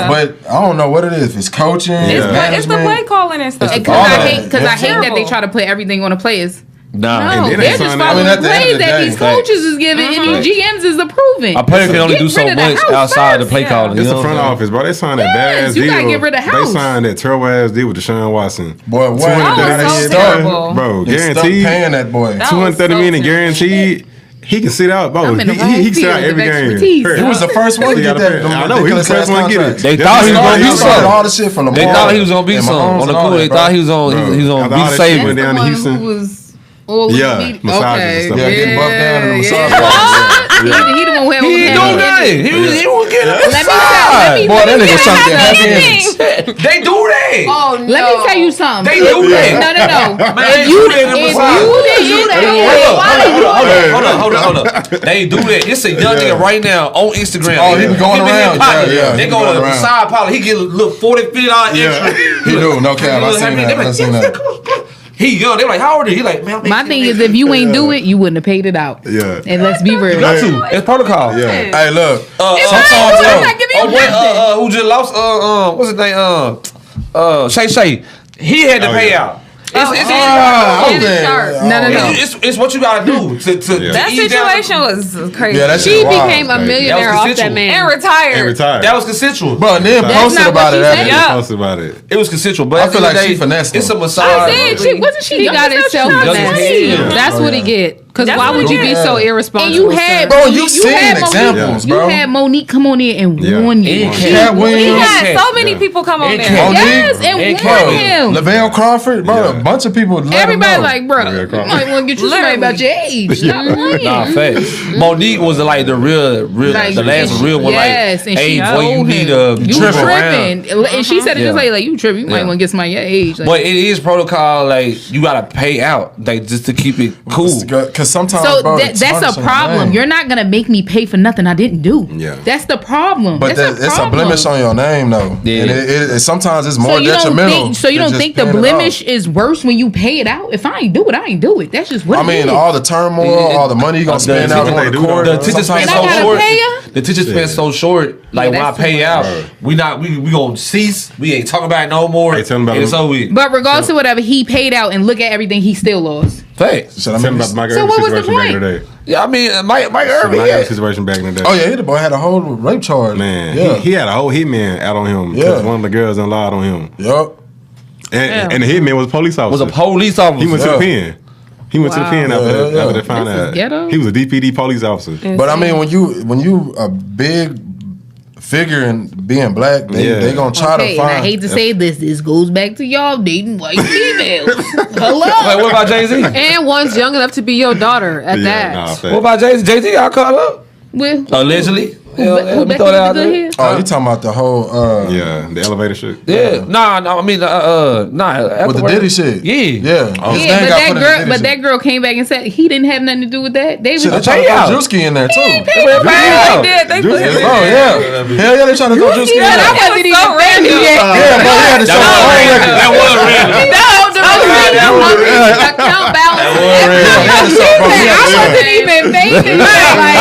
But I don't know what it is. If it's coaching, It's the play calling and stuff. Because I hate that they try to put everything on the players. Nah. No, they're just following the plays that these coaches is giving and these GMs is approving. A player can only do so much outside the play calling. It's the front office, bro. They signed that bad ass deal. You gotta get rid of House. They signed that terrible ass deal with Deshaun Watson. Boy, what? That was so terrible. Bro, They stuck guaranteed. paying that boy. $230 million guaranteed. He can sit out, bro. I'm in the wrong He can sit out field every of game. expertise. He was the first one to get that. I know, he was the first one to get it. They thought he was gonna be started all some. the shit from the They thought he was gonna be some on the court. They thought he was on. He was on After be all that shit saving. went down to Houston. Who was all Yeah, massages and stuff. Yeah, getting buffed down in the massage. He the one who had He ain't doing nothing. He was getting a Let me Boy, that nigga trying to get happy Anything. endings. They do that. Oh no. Let me tell you something. They do that. No. Man, If you didn't didn't Hold up. They do that. It's a young nigga right now on Instagram. Oh, he be going around. Yeah. They go to the side pilot. He get a little 40 feet out extra. He do. No cap. I seen that. He young. They're like, how old are you? He like, man. My thing is, if you ain't do it, you wouldn't have paid it out. Yeah. And let's be real. Got to. It's protocol. Yeah. Hey, look. I'm not giving you nothing. Who just lost? What's his name? Shay. He had to pay out. No. It's what you gotta do to That ease down. situation was crazy. Yeah, that She shit wild. became a millionaire off that man. And retired. That was consensual. Bro, and then posted not about what it she after. said. Yeah. Posted about it. It was consensual, but I at the feel end of like the she day, finessed it's a him. massage. She got herself Young finessed. That's what it get. Because That's why what would you it be is. so irresponsible? And you had, Bro, you you seen had examples, You bro. had Monique come on in and warn you. Cat He Williams. had so many people come on there. Monique. Yes, and warn him. Lavelle Crawford, bro, a bunch of people. Everybody like, bro, you Crawford. might want to get you somebody about your age. Stop lying. Nah, facts. Monique was like the real, Like, the last real one. yes, Like, and hey, she boy, you told need him, to you trip around. tripping. And she said it just like you tripping. You might want to get somebody your age. Like, But it is protocol. Like you gotta pay out, like just to keep it cool. Because sometimes, so bro, that's tarnish a on problem. your name. You're not gonna make me pay for nothing I didn't do. Yeah. That's the problem. But that's it's a blemish on your name, though. Yeah. And it sometimes it's So more you don't detrimental. think? So you than don't just think the paying it blemish off. is worse when you pay it out? If I ain't do it, I ain't do it. That's just what I it mean, is. all the turmoil, all the money you gonna spend out on the court. The attention span And I so gotta short. pay her? The attention span so short. Like when I that's pay too out, much. we gonna cease. We ain't talking about it no more. Hey, tell them about It's it. over with. But regardless of whatever, he paid out and look at everything he still lost. Facts. Should I Tell make me about the Mike So Irvin what was the situation back in the day. Yeah, I mean, Mike Irvin. Mike Yeah. Irvin situation back in the day. Oh yeah, the boy had a whole rape charge. Man, yeah, he had a whole hitman out on him because Yeah. one of the girls done lied on him. yup. And the hitman was a police officer. Was a police officer. He went to the pen. He went to the pen after Yeah. they found This is out. ghetto. He was a DPD police officer. But I mean, when you a big figure and being black, they gonna try Okay, to and I find. hate to say this. This goes back to y'all dating white females. Hello. Like, what about Jay-Z? And one's young enough to be your daughter at that. Nah, What about Jay-Z? Jay-Z got caught up? Well, Allegedly. Let me throw that out there. Oh, you talking about the whole the elevator shit. Yeah, nah. I mean, with the Diddy shit. Yeah. But that girl came back and said he didn't have nothing to do with that. They was Shit, they trying to throw Drewski in there too. They did. They put him. Oh yeah, hell yeah, they trying to throw Drewski in there. I wasn't even random yet. Yeah, bro, he had to show his own record. That was random. Account balance. I wasn't even thinking like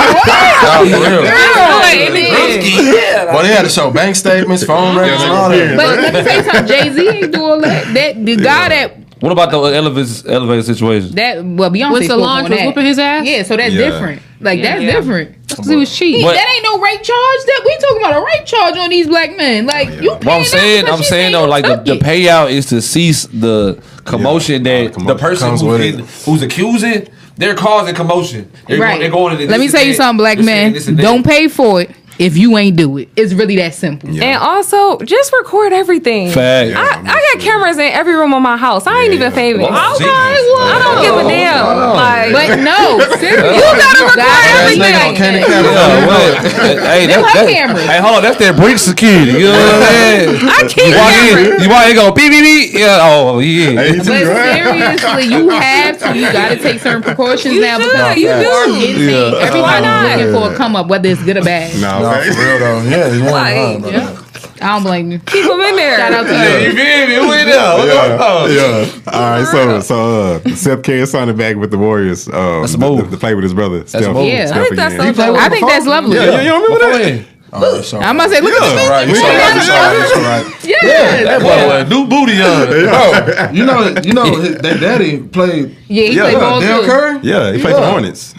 Well, they had to show bank statements, phone records, and all that. But let me tell you something. Jay-Z ain't do all that. The guy that. What about the elevator situation? Beyonce when Solange was whooping his ass. Yeah, so that's different. Like that's different. Because he was cheap. That ain't no rape charge. That we talking about a rape charge on these black men. Like you. Well, I'm saying though, like the payout is to cease the commotion that the person who's accusing, they're causing commotion. They're going into. Let me tell you something, black men. Don't pay for it if you ain't do it. It's really that simple. And also, just record everything. Fact. I got cameras in every room of my house. I ain't even famous. Okay, I don't give a damn. Like, but no, seriously, you gotta record everything. Hey, hold on, that's that breach security. You know what I'm saying? I keep cameras. You walk in, go beep beep beep. Yeah, oh yeah. But seriously, you have to. You gotta take certain precautions now because you do. Everybody's looking for a come up, whether it's good or bad. No, for real though. Yeah. I don't blame you. Keep them in there. Shout out to You you. feel me? Who in there? All right, so Seth Curry signed back with the Warriors. That's smooth. To play with his brother. Steph. Yeah, I think that's again. so dope. I think that's lovely. Yeah, you don't remember that? I'm gonna say, look at this. Right, you right. Yeah. That boy, new booty on. Bro, you know, their daddy played. Yeah, he played ball Dale too. Curry. Yeah, he played the Hornets.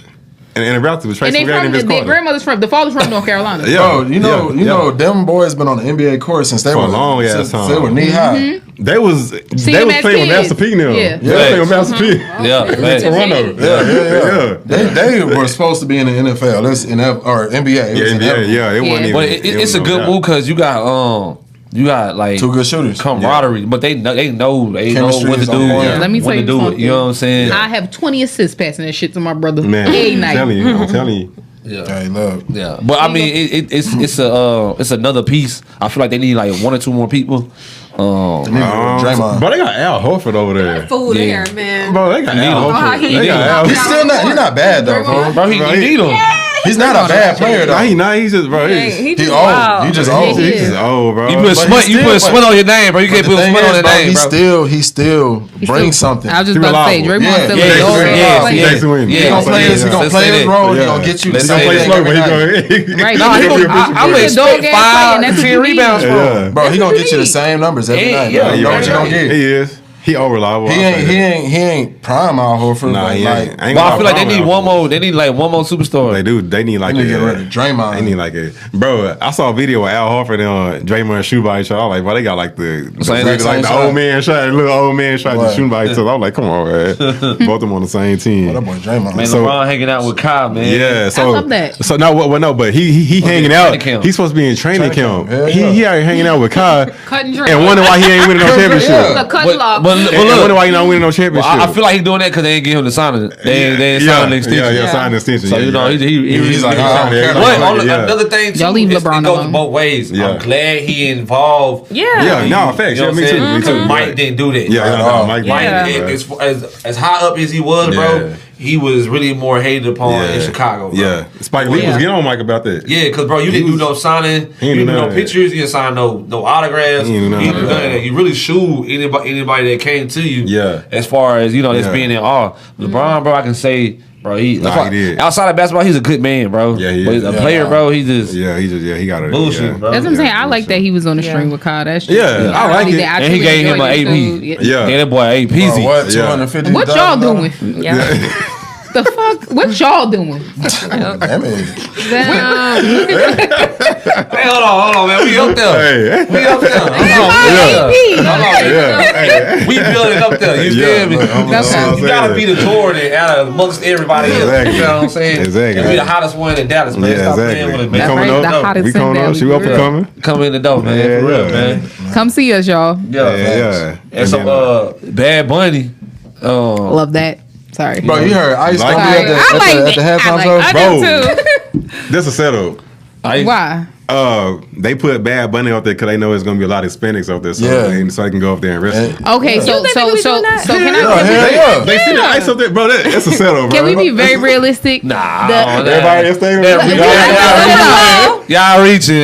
And the Raptors was And Tracy they McGrady from their grandmother's from the father's from North Carolina. Bro, you know, them boys been on the NBA court since they For were a long ass time. They were knee high. They was playing with Master P now. Yeah. They was playing with Master P. Yeah, Toronto. Yeah. They were supposed to be in the NFL. It's in or NBA. Yeah, NBA. Yeah, it wasn't even. But it's a good move because you got like two good shooters, camaraderie, but they know what to do. Let me tell you something. You know what I'm saying? I have 20 assists passing that shit to my brother. Man, I'm telling you. Yeah, hey, look. Yeah, but I mean, it's another piece. I feel like they need like one or two more people. Draymond. But they got Al Horford over there. Food here, man. Bro, they got Al Horford. He's not bad though, bro. He need him. He's not a bad player though. He not. He's just bro. He He old. He just old. He's just old, bro. You put sweat on your name, bro. You can't put sweat on your name, bro. He still brings something. I was just about to say, Draymond still He gonna play his role. He gonna get you. Let's He gonna say play that. slow, but he gonna. right. I'm gonna expect 5-10 rebounds from him. Bro, he gonna get you the same numbers every night. Yeah, You know what you gonna get. He is. He unreliable. He ain't prime Al Horford. Nah, he ain't. But I feel like they need one more. They need like one more superstar. They do. They need like get rid of Draymond. They need like a bro. I saw a video with Al Horford and Draymond shooting by each other. I was like, bro, they got like the old man shot, little old man shot, just shooting by each other. I was like, come on, man. Both of them on the same team. That boy Draymond. Man, LeBron hanging out with Kyle, man. Yeah, so I love that. So no, but he hanging out. He's supposed to be in training camp. He out here hanging out with Kyle Cutting drinks. and wonder why he ain't winning no championship. The cut block. But And look, wonder why he not winning no championship. I feel like he's doing that because they ain't give him the signing. They ain't signing the extension. Yeah, signing the extension. So you know he's like, another thing too. Y'all leave LeBron it goes alone. both ways. Yeah. I'm glad he involved. Yeah. No, facts. You know Yeah, what I'm me too. saying? Mike didn't do that. Yeah, Mike. As high up as he was, bro, he was really more hated upon in Chicago. Bro. Yeah, Spike Lee was getting on Mike about that. Yeah, because bro, you didn't do no signing, you didn't do no pictures, you didn't sign no autographs, you didn't do none of that. You really shooed anybody that came to you. Yeah, as far as just being in awe. LeBron, bro, I can say, bro, he did. Outside of basketball, he's a good man, bro. Yeah, he but is. A player, bro, he got it. Bullshit, bro. That's what I'm saying. I like that he was on the string with Kyle. That's I like it. And he gave him an AP. Yeah, that boy AP. What? $250. What y'all doing? Yeah. The fuck? What y'all doing? Hey, hold on, man. We up there. We up there. We building up there. You feel me? You gotta be the Jordan out of amongst everybody else. You know what I'm saying? Exactly. You be the hottest one in Dallas, man. Stop playing with it, man. We coming up. She up and coming. Come in the door, man. For real, man. Come see us, y'all. Yeah. And some Bad Bunny. Love that. Sorry. Bro, you heard Ice gonna be at the halftime show? I do too. That's a setup. Why? They put Bad Bunny up there because they know it's gonna be a lot of Hispanics up there, so they can go up there and wrest them. Okay, so can I? They see the ice up there, bro. That's a setup, bro. Can we be very realistic? Nah, everybody in stadium. Y'all reaching?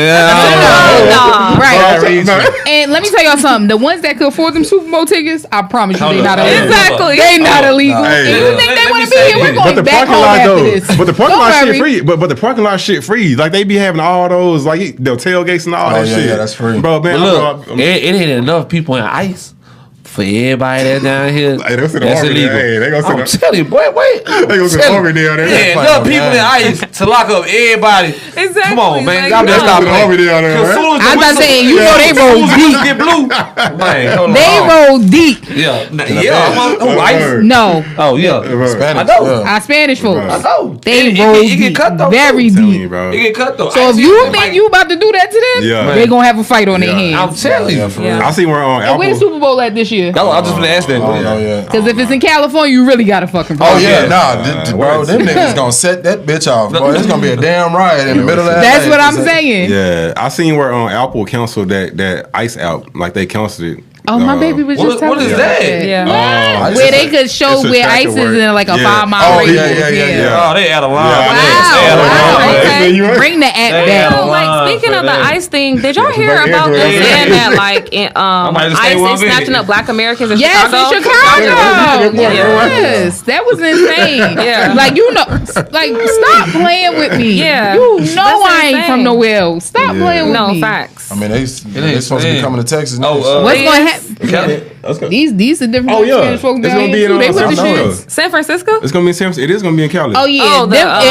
Right. And let me tell y'all something. The ones that could afford them Super Bowl tickets, I promise you, they not illegal. Exactly. They not illegal. And you think they want to be here? We're going back home after this. But the parking lot shit free. But the parking lot shit free. Like they be having all those like the tailgates and all that shit. Yeah, that's free, bro. Man, look, it ain't enough people in ice for everybody that's down here. Hey, that's illegal. Hey, they I'm telling you, boy, wait. They gonna sit over there. Yeah, enough people in ice to lock up everybody. Exactly. Come on, man. Like, Y'all better stop playing. I'm not saying you know they roll deep. Get blue. Man, they roll deep. Yeah. Ice? No. Oh yeah. Spanish. I know. Our Spanish folks. I know. They roll It get cut though. very deep. It get cut though. So if you think you about to do that to them, they gonna have a fight on their I'm hands. telling you. I see where on And where's Apple. Super Bowl at this year? I just gonna ask that. Because if it's in California, you really got a fucking problem. Oh yeah, bro, them niggas gonna set that bitch off, bro. It's gonna be a damn riot in the middle of that. That's what I'm saying. Yeah, I seen where on Apple canceled that ice out, like they canceled it. Oh, my baby was just telling what is me that? Yeah. Where they could show where ice is in like a 5-mile radius. Oh, they out of line. Wow. Okay. Bring the app back. No, like speaking of the ice thing, did y'all hear about them saying that like ICE is snatching up Black Americans in Yes, Chicago? in Chicago. Yes, that was insane. Yeah. Like stop playing with me. Yeah. You know That's I ain't insane. from nowhere else. Stop playing with me. No facts. I mean, they supposed to be coming to Texas. Oh, What's going to happen? These These are different Spanish folks it's down gonna be here in too. They with the South shits. San Francisco? It's gonna be in San Francisco. It is gonna be in Cali. Oh yeah, Oh,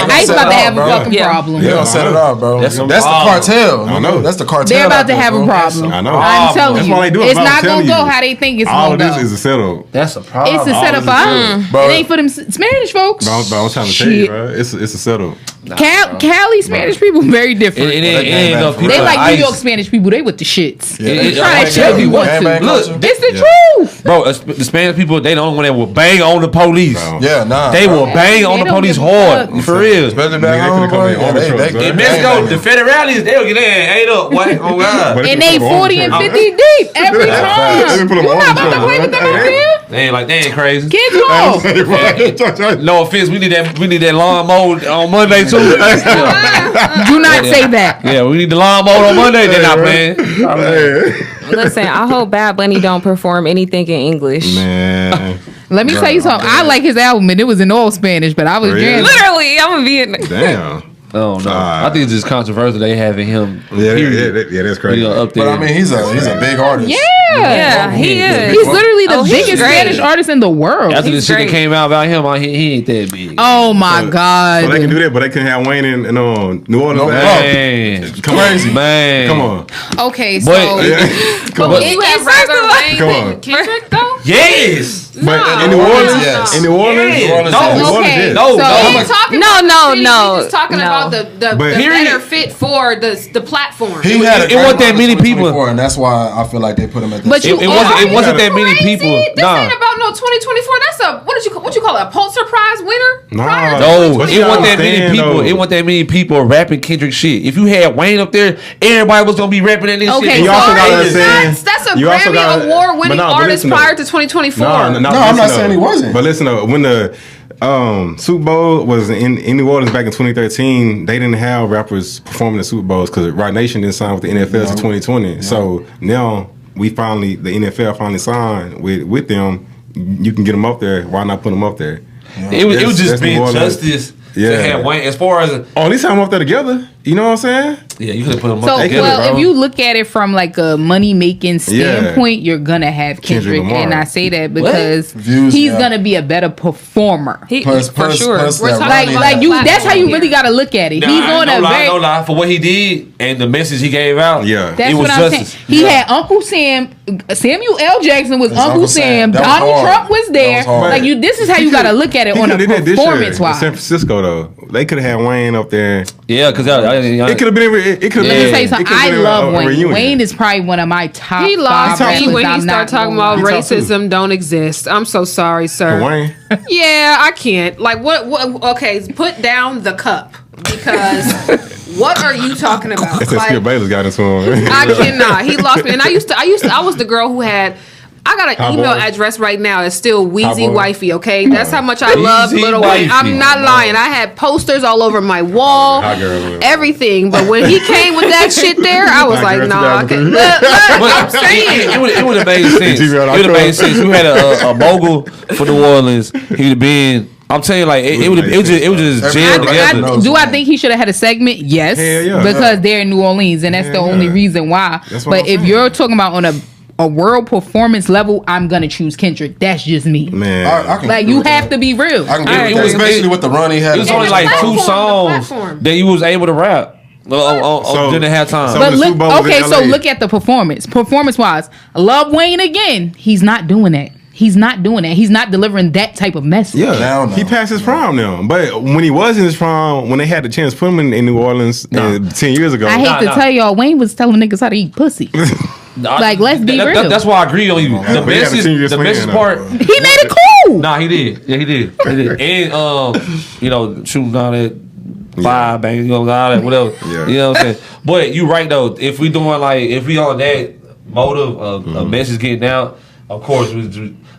ICE about to have a bro. fucking problem. They gonna set it off, bro. That's the problem. cartel. I know. That's the cartel. They're about out to there, have a bro. problem. I know. I'm telling That's you, why they do it, it's bro. I'm not gonna telling go you. how they think it's All of gonna this go. is a setup. That's a problem. It's a setup for Bro. It ain't for them Spanish folks. Bro, I'm trying to tell you, bro. It's a setup. Cali Spanish people very different. It ain't enough people. They like New ice. York Spanish people. They with the shits. Yeah, It- Try that it- shit if you want Gangbang to. culture. Look, It's the truth. bro, the Spanish people, they the only one that will bang on the police. Bro. Yeah, nah. They bro. will bang on They the don't police give a hard. fuck. For real. Especially Nigga, back they home, finna come bro. in on the trucks, bro. In Mexico, the federales, they'll get in, ain't up, boy. Oh, God. But And they they put them on 40 the and truck. 50 deep every They time. put them You on not the about to truck, play with them bro. out here? They ain't crazy. Kids go. No offense, we need that lawn mowed on Monday, too. Do not say that. Yeah, we need the lawn mowed on Monday, they're not playing. Listen, I hope Bad Bunny don't perform anything in English. Man, Let me tell you something. I like his album, and it was in all Spanish, but I was Really? jamming. Literally, I'm gonna be in. damn. Oh, no. I think it's just controversial they having him. Yeah, period. that's crazy. Up there. But I mean, he's a big artist. Yeah, he is. He's literally the he's biggest great. Spanish artist in the world. After the He's shit that great. came out about him, he ain't that big. Oh my God. So they can do that, but they can have Wayne in New Orleans. No, Man. Crazy. Man. Come on. Okay, so Come on. You have rather Wayne Come than on. Kendrick though? Yes. But in New Orleans, Yes. in New Orleans, Yeah. New Orleans, No. New Orleans, Okay. yes. No, So- no. He ain't talking No, about the no, city, no, He's just talking no. about the But- better fit for the platform. He had a It great wasn't that run in many 2024, people. and that's why I feel like they put him at the. But you It wasn't that many Crazy. people. This Nah. ain't about no 2024. That's a what you call it, a Pulitzer Prize winner? Nah. Prior to No, But it you wasn't that many understand, people. though. It wasn't that many people rapping Kendrick shit. If you had Wayne up there, everybody was gonna be rapping that this Okay, shit. You also gotta Sorry, understand. that's a you also Grammy gotta- award winning but no, but artist listen, though. prior to 2024. No, I'm not listen, saying though. he wasn't. But listen, though, when the Super Bowl was in New Orleans back in 2013, they didn't have rappers performing the Super Bowls because Roc Nation didn't sign with the NFL until 2020. So now the NFL finally signed with them. You can get them up there. Why not put them up there? It was just That's being New Orleans. justice Yeah. to have Wayne. As far as Oh, at least have them up there together. You know what I'm saying? yeah, you could have put them So, up together. well, bro. if you look at it from like a money making standpoint, you're gonna have Kendrick Kendrick, Lamar. and I say that because Views, he's yeah. gonna be a better performer. He, Plus- for plus- sure. plus We're that talking Like, Ronnie about like had- you. platform That's how you here. really gotta look at it. Nah, He's on no a lie, very. no lie. For what he did and the message he gave out, Yeah. That's it was what I'm justice. saying. He had Uncle Sam, Samuel L. Jackson was That's Uncle Uncle Sam. Sam. That was Donald hard. Trump was there. That was hard. Like you, this is how you gotta look at it He on a coulda did that this year performance in wise. San Francisco, though. They could have had Wayne up there. Yeah, because It could have been. It could have Let me been. tell you it something. could've I been love a Wayne. reunion. Wayne is probably one of my top. He lost five me rappers. when he I'm started not talking gonna about lie. racism don't exist. I'm so sorry, sir. For Wayne. Yeah, I can't. Like what? Okay, put down the cup because What are you talking about? It's Skip Bayless got into him. I cannot. He lost me. And I was the girl who had. I got an email address right now. It's still Wheezy Wifey, okay? That's how much I love Little Wayne. I'm not lying. I had posters all over my wall, everything. But when he came with that shit there, I was like, nah. I'm saying. It would have made sense. It would have made sense. You had a mogul for New Orleans. He'd have been... I'm telling you, like it would just gel together. Do I think he should have had a segment? Yes, because they're in New Orleans, and that's the only reason why. But if you're talking about on a world performance level, I'm gonna choose Kendrick. That's just me. Man, I can like you have to be real. I can agree, especially with the run he had. It was only like 2 songs that he was able to rap. Didn't have time. But look at the performance. Performance wise, Love Wayne again. He's not doing that. He's not doing that. He's not delivering that type of message. Yeah, he passed his prime now. But when he was in his prime, when they had the chance to put him in New Orleans 10 years ago. I hate to tell y'all, Wayne was telling niggas how to eat pussy. Like, let's be real. That's why I agree on you. The best part. He made it cool. Nah, he did. Yeah, he did. And, shooting all that. Fire, bang, all that, whatever. You know what I'm saying? But you right, though. If we doing, if we on that motive of a message getting out, of course,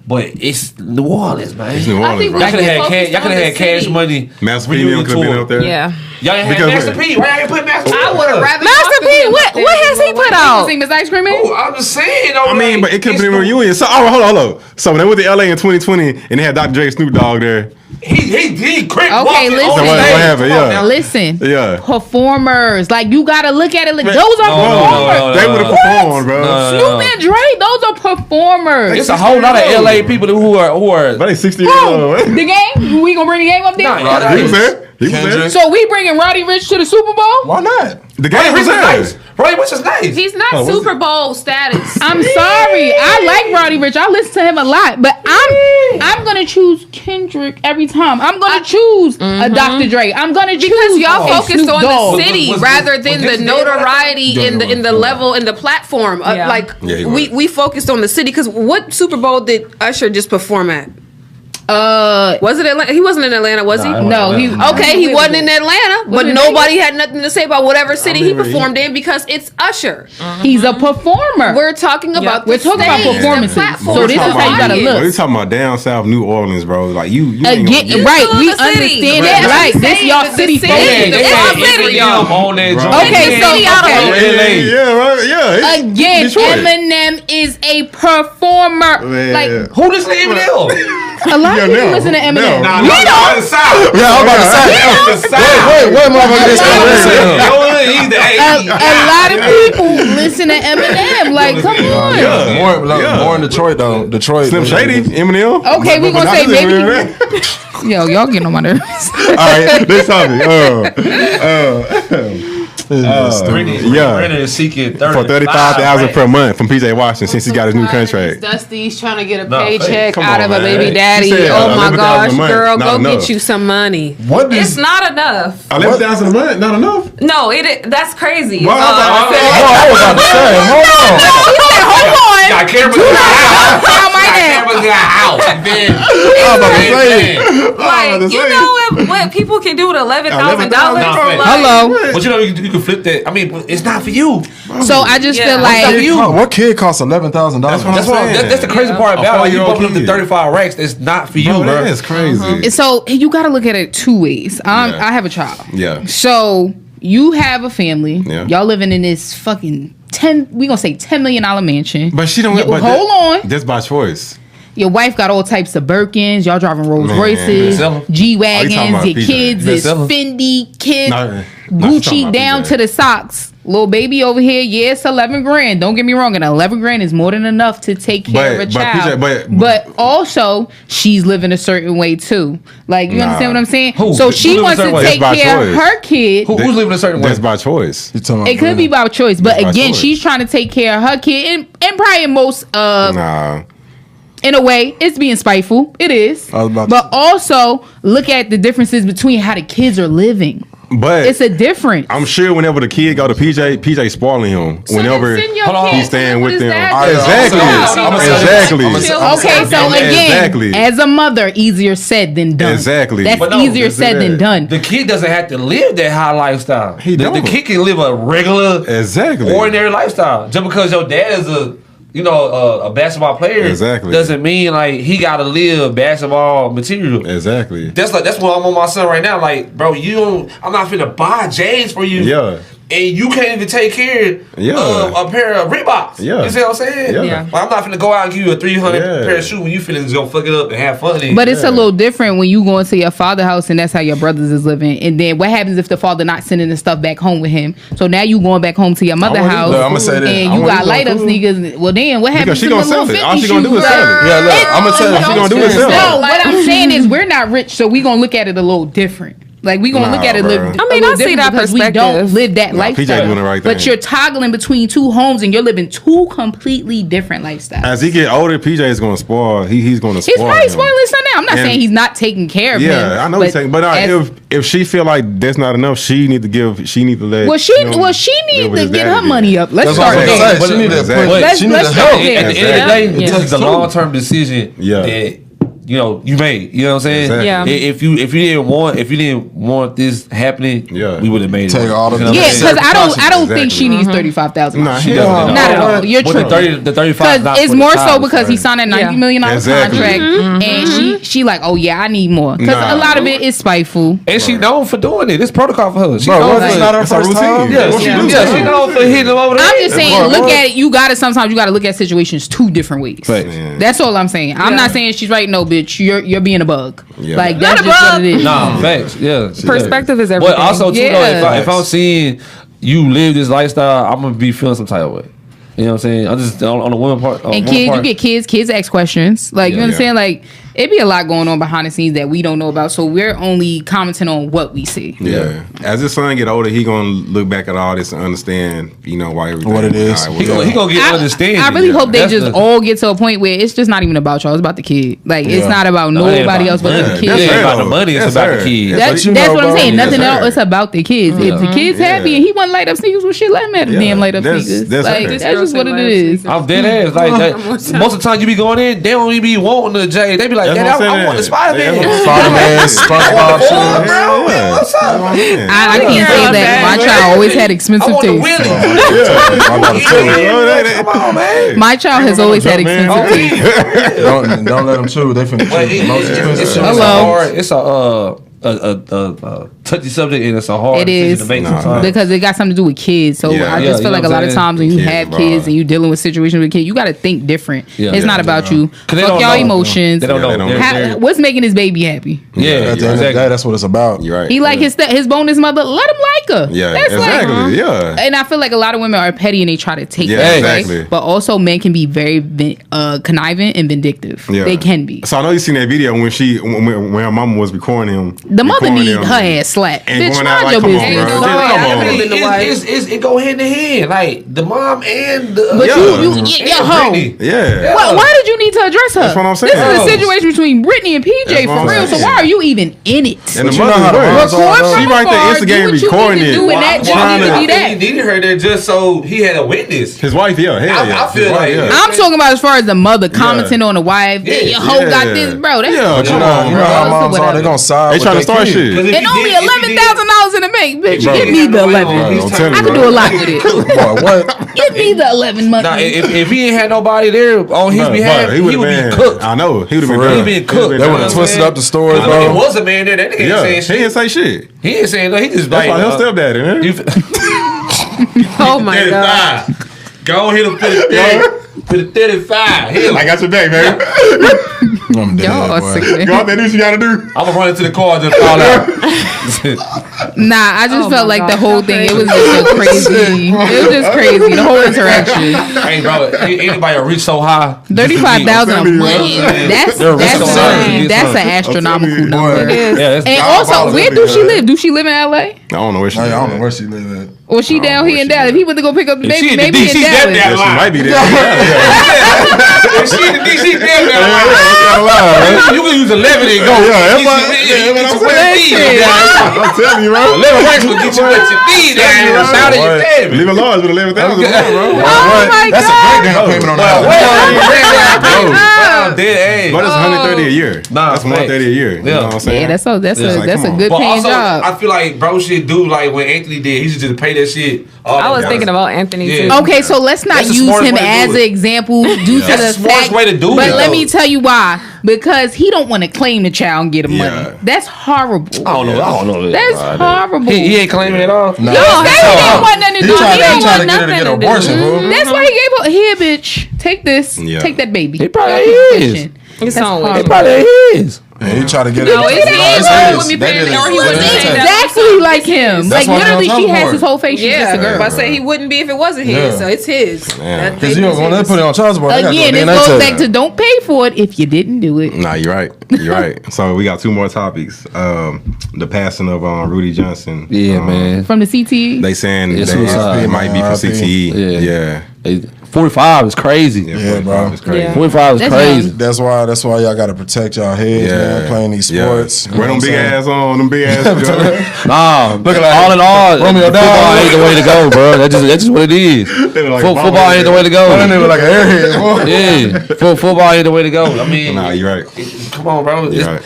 but it's New Orleans, man. It's New Orleans. Y'all could have had Cash Money. Master P could have been out there. Yeah. Y'all ain't had Master P. Why y'all put Master P? I would have rather Master P. What has he put out? Sing Miss Ice Cream Man? Oh, I'm just saying. But it could have been a reunion. So, hold on. So when they went to LA in 2020 and they had Dr. Dre and Snoop Dogg there. He cracked. Okay, listen. So what happened? Yeah. Listen. Yeah. Performers. Like, you got to look at it. Like, those are performers. They would have performed, bro. Snoop and Dre, those are performers. It's a whole lot of LA people who are. But they 60 years old. The game? We gonna bring the game up there? He was there. So we bringing Roddy Ricch to the Super Bowl? Why not? The game was there. Roddy Ricch is nice. He's not Super Bowl status. I'm sorry. I like Roddy Ricch. I listen to him a lot, but I'm gonna choose Kendrick every time. I'm gonna choose a Dr. Dre. I'm gonna choose because y'all focused on Dogg. the city rather than the notoriety in the level in the platform. We focused on the city because what Super Bowl did Usher just perform at? Was it Atlanta? He wasn't in Atlanta, was he? No, he wasn't in Atlanta, but nobody had nothing to say about whatever city he performed in because it's Usher. He's a performer. We're talking about performances. So this is how you gotta look. We're talking about down south New Orleans, bro. Like you right? We understand that. Right? This y'all city. Yeah, right. Yeah. Again, Eminem is a performer. Like who does Eminem? A lot of people listen to Eminem. We don't. I'm about to say. Wait, motherfucker, a lot of people listen to Eminem. Like, come on. More in Detroit though. Detroit. Slim Shady, Eminem. Okay, we gonna say maybe. Yo, y'all getting on my nerves. All right, this topic. Brennan is seeking for $35,000 per month from PJ Washington since he got his new contract. Dusty's trying to get a paycheck out of a baby daddy. Said, oh my gosh, girl, go enough. get you some money. It's not enough. $11,000 a month, not enough. No, that's crazy. Hold on. Got cameras in the house. Cameras in the house. Like, you know what people can do with $11,000? Hello. But you know you can flip that. I mean, it's not for you. So I just feel like what kid costs $11,000? That's the crazy part about it. You bumping up to 35 racks. It's not for you, bro. That's crazy. So you got to look at it 2 ways. I have a child. Yeah. So you have a family. Yeah. Y'all living in this fucking $10 million mansion. But she don't. Hold on. That's by choice. Your wife got all types of Birkins. Y'all driving Rolls Royces, G-Wagons. Your kids is Fendi, Gucci down to the socks. Little baby over here, it's $11,000. Don't get me wrong, and $11,000 is more than enough to take care of a child. But also, she's living a certain way too. Like, you understand what I'm saying? So she wants to take care of her kid. Who's living a certain way? That's by choice. It could be by choice, but again, she's trying to take care of her kid, and probably in most in a way, it's being spiteful. It is. But also, look at the differences between how the kids are living. But it's a difference. I'm sure whenever the kid go to PJ spoiling him. Whenever he's staying with them. Exactly. Okay, so again, as a mother, easier said than done. Exactly. That's easier said than done. The kid doesn't have to live that high lifestyle. The kid can live a regular, ordinary lifestyle. Just because your dad is a basketball player doesn't mean like he gotta live basketball material. Exactly. That's what I'm on my son right now. Like, bro, I'm not finna buy J's for you. Yeah. And you can't even take care of a pair of Reeboks. Yeah. You see what I'm saying? Yeah. Like, I'm not finna go out and give you a 300 pair of shoes when you finna just go fuck it up and have fun. But it's a little different when you go into your father's house and that's how your brothers is living. And then what happens if the father not sending the stuff back home with him? So now you going back home to your mother's house and you got light up sneakers. Well, then what happens to the little 50 all she gonna do is sell it. Yeah, look, I'm gonna tell you, she gonna do is sell it. No, what I'm saying is we're not rich, so we gonna look at it a little different. Like we gonna look at it. I see that perspective. We don't live that lifestyle. doing the right thing. But you're toggling between two homes and you're living two completely different lifestyles. As he get older, PJ is gonna spoil. He's gonna spoil. He's probably him. spoiling his son now. I'm not saying he's not taking care of him. Yeah, I know he's taking. But if she feel like that's not enough, she need to let. Well, she need to get her money up. Let's start there. She need to let's At start the end of the day, it's a long-term decision that you made. You know what I'm saying? Exactly. Yeah. If you didn't want this happening, we would have made it. Take all the because I don't think she needs $35,000. Nah, she doesn't. Not at all. You're tripping. The 35 because it's more so because he signed a $90 million contract, Mm-hmm. and she like, oh yeah, I need more because a lot of it is spiteful, and she known for doing it. It's protocol for her. She it's not her first time. She known for hitting him over there. I'm just saying, look at it. Sometimes you gotta look at situations two different ways. That's all I'm saying. I'm not saying she's right. No, bitch, you're being a bug. Like that's just what it is. Nah, facts. Yeah. Perspective is everything. But also too, though, if I'm seeing you live this lifestyle, I'm gonna be feeling some type of way. You know what I'm saying? I'm just on the woman part. And kids, you get kids ask questions. Like you understand? Like it be a lot going on behind the scenes that we don't know about. So we're only commenting on what we see. Yeah. As his son get older, he gonna look back at all this and understand, why everything. What it is. He gonna get understanding. I really hope they just all get to a point where it's just not even about y'all. It's about the kid. Like it's not about nobody else but the kid. It ain't about the money. It's about the kids. That's what I'm saying. Nothing else. It's about the kids. If the kid's happy and he want light up sneakers, well, shit, let him have the damn light up sneakers. That's just what it is. I'm dead ass. Like that. Most of the time you be going in, they don't even be wanting the J. They be like, I want the Spider-Man. SpongeBob. What's up? I can't say that. My child always had expensive taste. My child has always had expensive taste. Don't let them chew. They finna chew the most expensive. Hello. It's a touchy subject and it's a hard decision to make sometimes. Because it got something to do with kids. So I just feel like a lot of times when you have kids and you dealing with situations with kids, you got to think different. It's not about you. Fuck y'all emotions. They don't know. What's making his baby happy? Yeah, at the end of the day, that's what it's about. You're right. He like his bonus mother. Let him like her. Yeah, that's exactly. Yeah. And I feel like a lot of women are petty and they try to take that. Exactly. But also men can be very conniving and vindictive. Yeah. They can be. So I know you seen that video when her mama was recording him. The mother need her ass slapped. Bitch, mind your business. It go hand in hand. Like the mom and the but you hoe. Yeah. Why did you need to address her? That's what I'm saying. This is a situation between Brittany and PJ for real. So why are you even in it? And the mother, she right there instigating, recording it. He needed her there just so he had a witness. His wife, I feel like I'm talking about as far as the mother commenting on the wife. Your hoe got this, bro. That's but you know how moms are. They gonna side. They trying to start shit. And only $11,000 in the bank, bitch. Give me the 11. I could do a lot with it. Boy, what? Give me the 11 money. Nah, if he ain't had nobody there on his behalf, he would be cooked. I know. He would have been cooked. They would have twisted up the story, bro. There was a man there. That nigga ain't saying shit. He didn't say shit. He ain't saying no. He just that's why he'll stepdaddy, man. Oh my god. Go hit him for the 35. I got your back, man. Y'all are sick. Go out there, do what you gotta do. I'm gonna run into the car and just fall out. Nah, I just felt like the whole thing. It was just so crazy. It was just crazy. The whole interaction. Hey, bro, anybody reach so high? 35,000 a month. That's an astronomical number. It is. And also, where do she live? Do she live in LA? I don't know where she live. I don't know where she live at. Or she down here in Dallas. If he went to go pick up the baby, she maybe in Dallas. Yeah, she might be there. If she in the DC, damn that. You can use 11 and go. I'm telling you, bro. 11 racks will get you what you need. Leave a large with 11,000, bro. Oh my That's a great down payment on that. But it's 130 a year. That's 130 a year. You know what I'm saying? Yeah, that's a good But paying also, job. I feel like bro should do like what Anthony did. He should just pay that shit. I was thinking about Anthony too. Okay, so let's not That's the use smartest him way to as do an it. example due to That's the the smartest fact. way to do it, But let though. me tell you why. Because he don't want to claim the child and get him money. That's horrible. I don't know. That's horrible. He ain't claiming it all. No, He didn't want nothing to do. He tried to He get her to get an abortion, bro. That's why he gave her, here, bitch, take this. Yeah. Take that baby. He probably is. It's That's on horrible. He probably is. And he tried to get No, it. it's wrong with me paying or he wasn't Exactly like him. That's Like why they literally, don't she tell has him his whole face. She's just a Yeah, girl. but I say he wouldn't be if it wasn't his, Yeah. so it's his. Yeah. Because when they put it on child support, they gotta Again, do a this DNA goes test. back to don't pay for it if you didn't do it. Nah, you're right. You're right. So we got two more topics. The passing of Rudy Johnson. Yeah, man. From the CTE. They saying It's that suicide. it might be from RIP. CTE. Yeah. Yeah. 45 is crazy. Yeah, bro. It's crazy. Yeah. 45 is That's crazy. young. That's why y'all gotta protect y'all heads, man. Playing these sports. You know Wear them what big I'm saying? ass on, them big ass. Nah, Looking like all in all, Romeo football Down. ain't the way to go, bro. That's just what it is. They look like Football ain't the way to go. That nigga like an airhead, boy. Yeah, football ain't the way to go. I mean, Nah, you're right. come on, bro. You're right.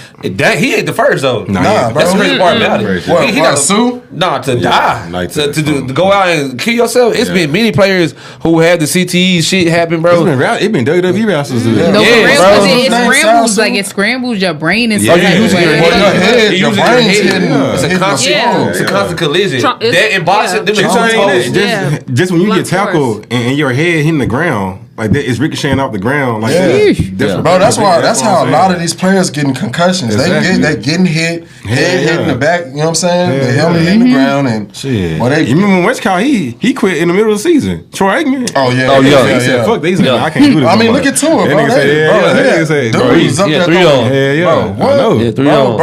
He ain't the first though. Nah, Nah, bro. That's the crazy part about it. What, He what, got sue? Nah, to die, like to to go out and kill yourself. It's been many players who had the CTE shit happen, bro. It been WWE wrestlers do that. No, Yeah, for real, bro. 'cause it His name scrambles sounds like so- it scrambles your brain and Yeah, stuff. you like using that. your Well, your head, You your using brain's head. hitting. It's a hitting constant, your skull. it's a constant collision. Trump- That in boxing, them Trump is told- Just when you Blunt get tackled and your head hitting the ground, like that, it's ricocheting off the ground. Like Yeah. that's Bro, that's what how I'm a lot saying. of these players getting concussions. Exactly. They getting hit, head hitting the back. You know what I'm saying? Yeah, The helmet hitting the ground and Shit. Well, You remember when Westcott he quit in the middle of the season? Troy Aikman. Oh yeah, Oh, yeah. He said, "Fuck these niggas. I can't do this." I no mean, more." look at Tua, bro. That nigga said, "That nigga said, bro, dude was up yeah, there 3-0. throwing. yeah, yeah, Bro, what? I know. Yeah, 3-0.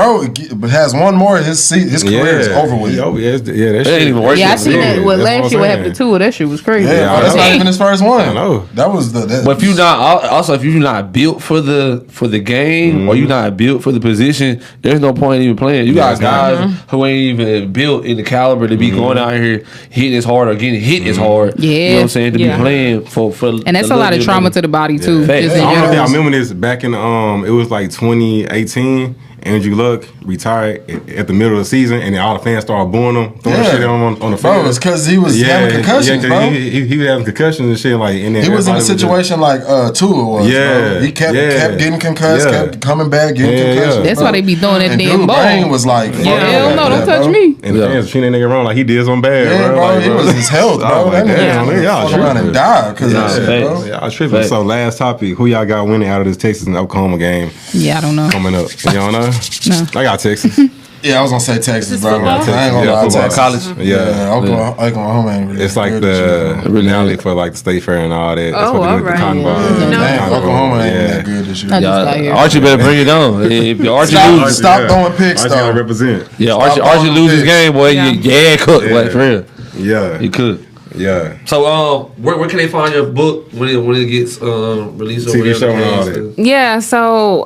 Bro, has one more. His career is over with. Yeah, that It shit ain't even worth Yeah, I it. seen that. Well, That's last what year, what I'm happened to saying. Tua? That shit was crazy. Yeah, bro, that's not even his first one. I know. That was the. But if you not built for the game or you not built for the position, there's no point in even playing. You got guys who ain't even built in the caliber to be going out here hitting as hard or getting hit as hard. Yeah. You know what I'm saying? To Yeah. be playing for And that's a lot of trauma to the body too. Facts. Just I in don't know if general. y'all remember this back in it was like 2018. Andrew Luck retired at the middle of the season, and then all the fans started booing him, throwing shit on the field. Bro, it's because he was having concussions, 'cause bro. He was having concussions and shit. Like, and then He was in a everybody situation like Tua was. Yeah, bro. He kept yeah. getting concussed, Yeah. kept coming back, getting Yeah, concussions. yeah. That's bro. why they be throwing that And damn dude, ball. brain was like, fuck Hell no, that, don't touch bro. me. and the fans treating that nigga wrong like he did something bad, Yeah, bro, Like, it was his health, bro. Oh, That like, nigga damn, was y'all fuck around and tripping. die because of Nah, that shit, thanks. bro. Yeah, I was tripping. Facts. So last topic, who y'all got winning out of this Texas and Oklahoma game Yeah, I don't know. coming up? You don't know? No. I got Texas. Yeah, I was gonna say Texas, bro. football? I ain't gonna Yeah, lie, football. Texas. College. Yeah. Oklahoma ain't really It's like good this year, the bro. finale for like the state fair and all that. That's Oh, what they do with alright. the cotton ball. Damn, Oklahoma ain't Yeah. that good this year. I just got here. Archie better bring it on. If Archie Stop, loses, stop throwing picks, I just gotta though. represent. yeah, Stop Archie throwing loses picks. game, boy. Yeah, cook, Yeah. like for real. Yeah. He could. Yeah. So, where can they find your book when it gets released? Or TV whatever show and it all is? that. Yeah, so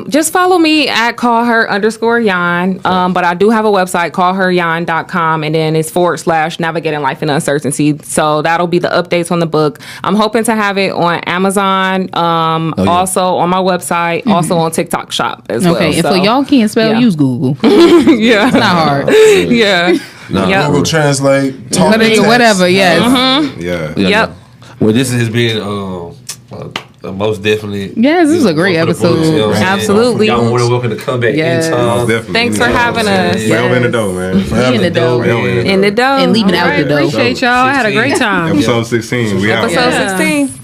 just follow me at callher_Yan. But I do have a website, callheryan.com, and then it's / navigating life in uncertainty. So that'll be the updates on the book. I'm hoping to have it on Amazon, also on my website, also on TikTok Shop as well. Okay, and So, for y'all can't spell, yeah. use Google. yeah, It's not hard. yeah, yep. Google Translate, talk to text. Whatever, yes. Yeah. Yep. Well, this has been most definitely. Yes, this was a great one for the books, episode. you know what I'm saying? Absolutely. Y'all more than welcome to come back Yes. anytime. Definitely. Thanks for having us. Well in the dough, man. In the dough. In the dough. And leaving out the dough. Appreciate y'all. I had a great time. Episode 16. We out. Episode 16.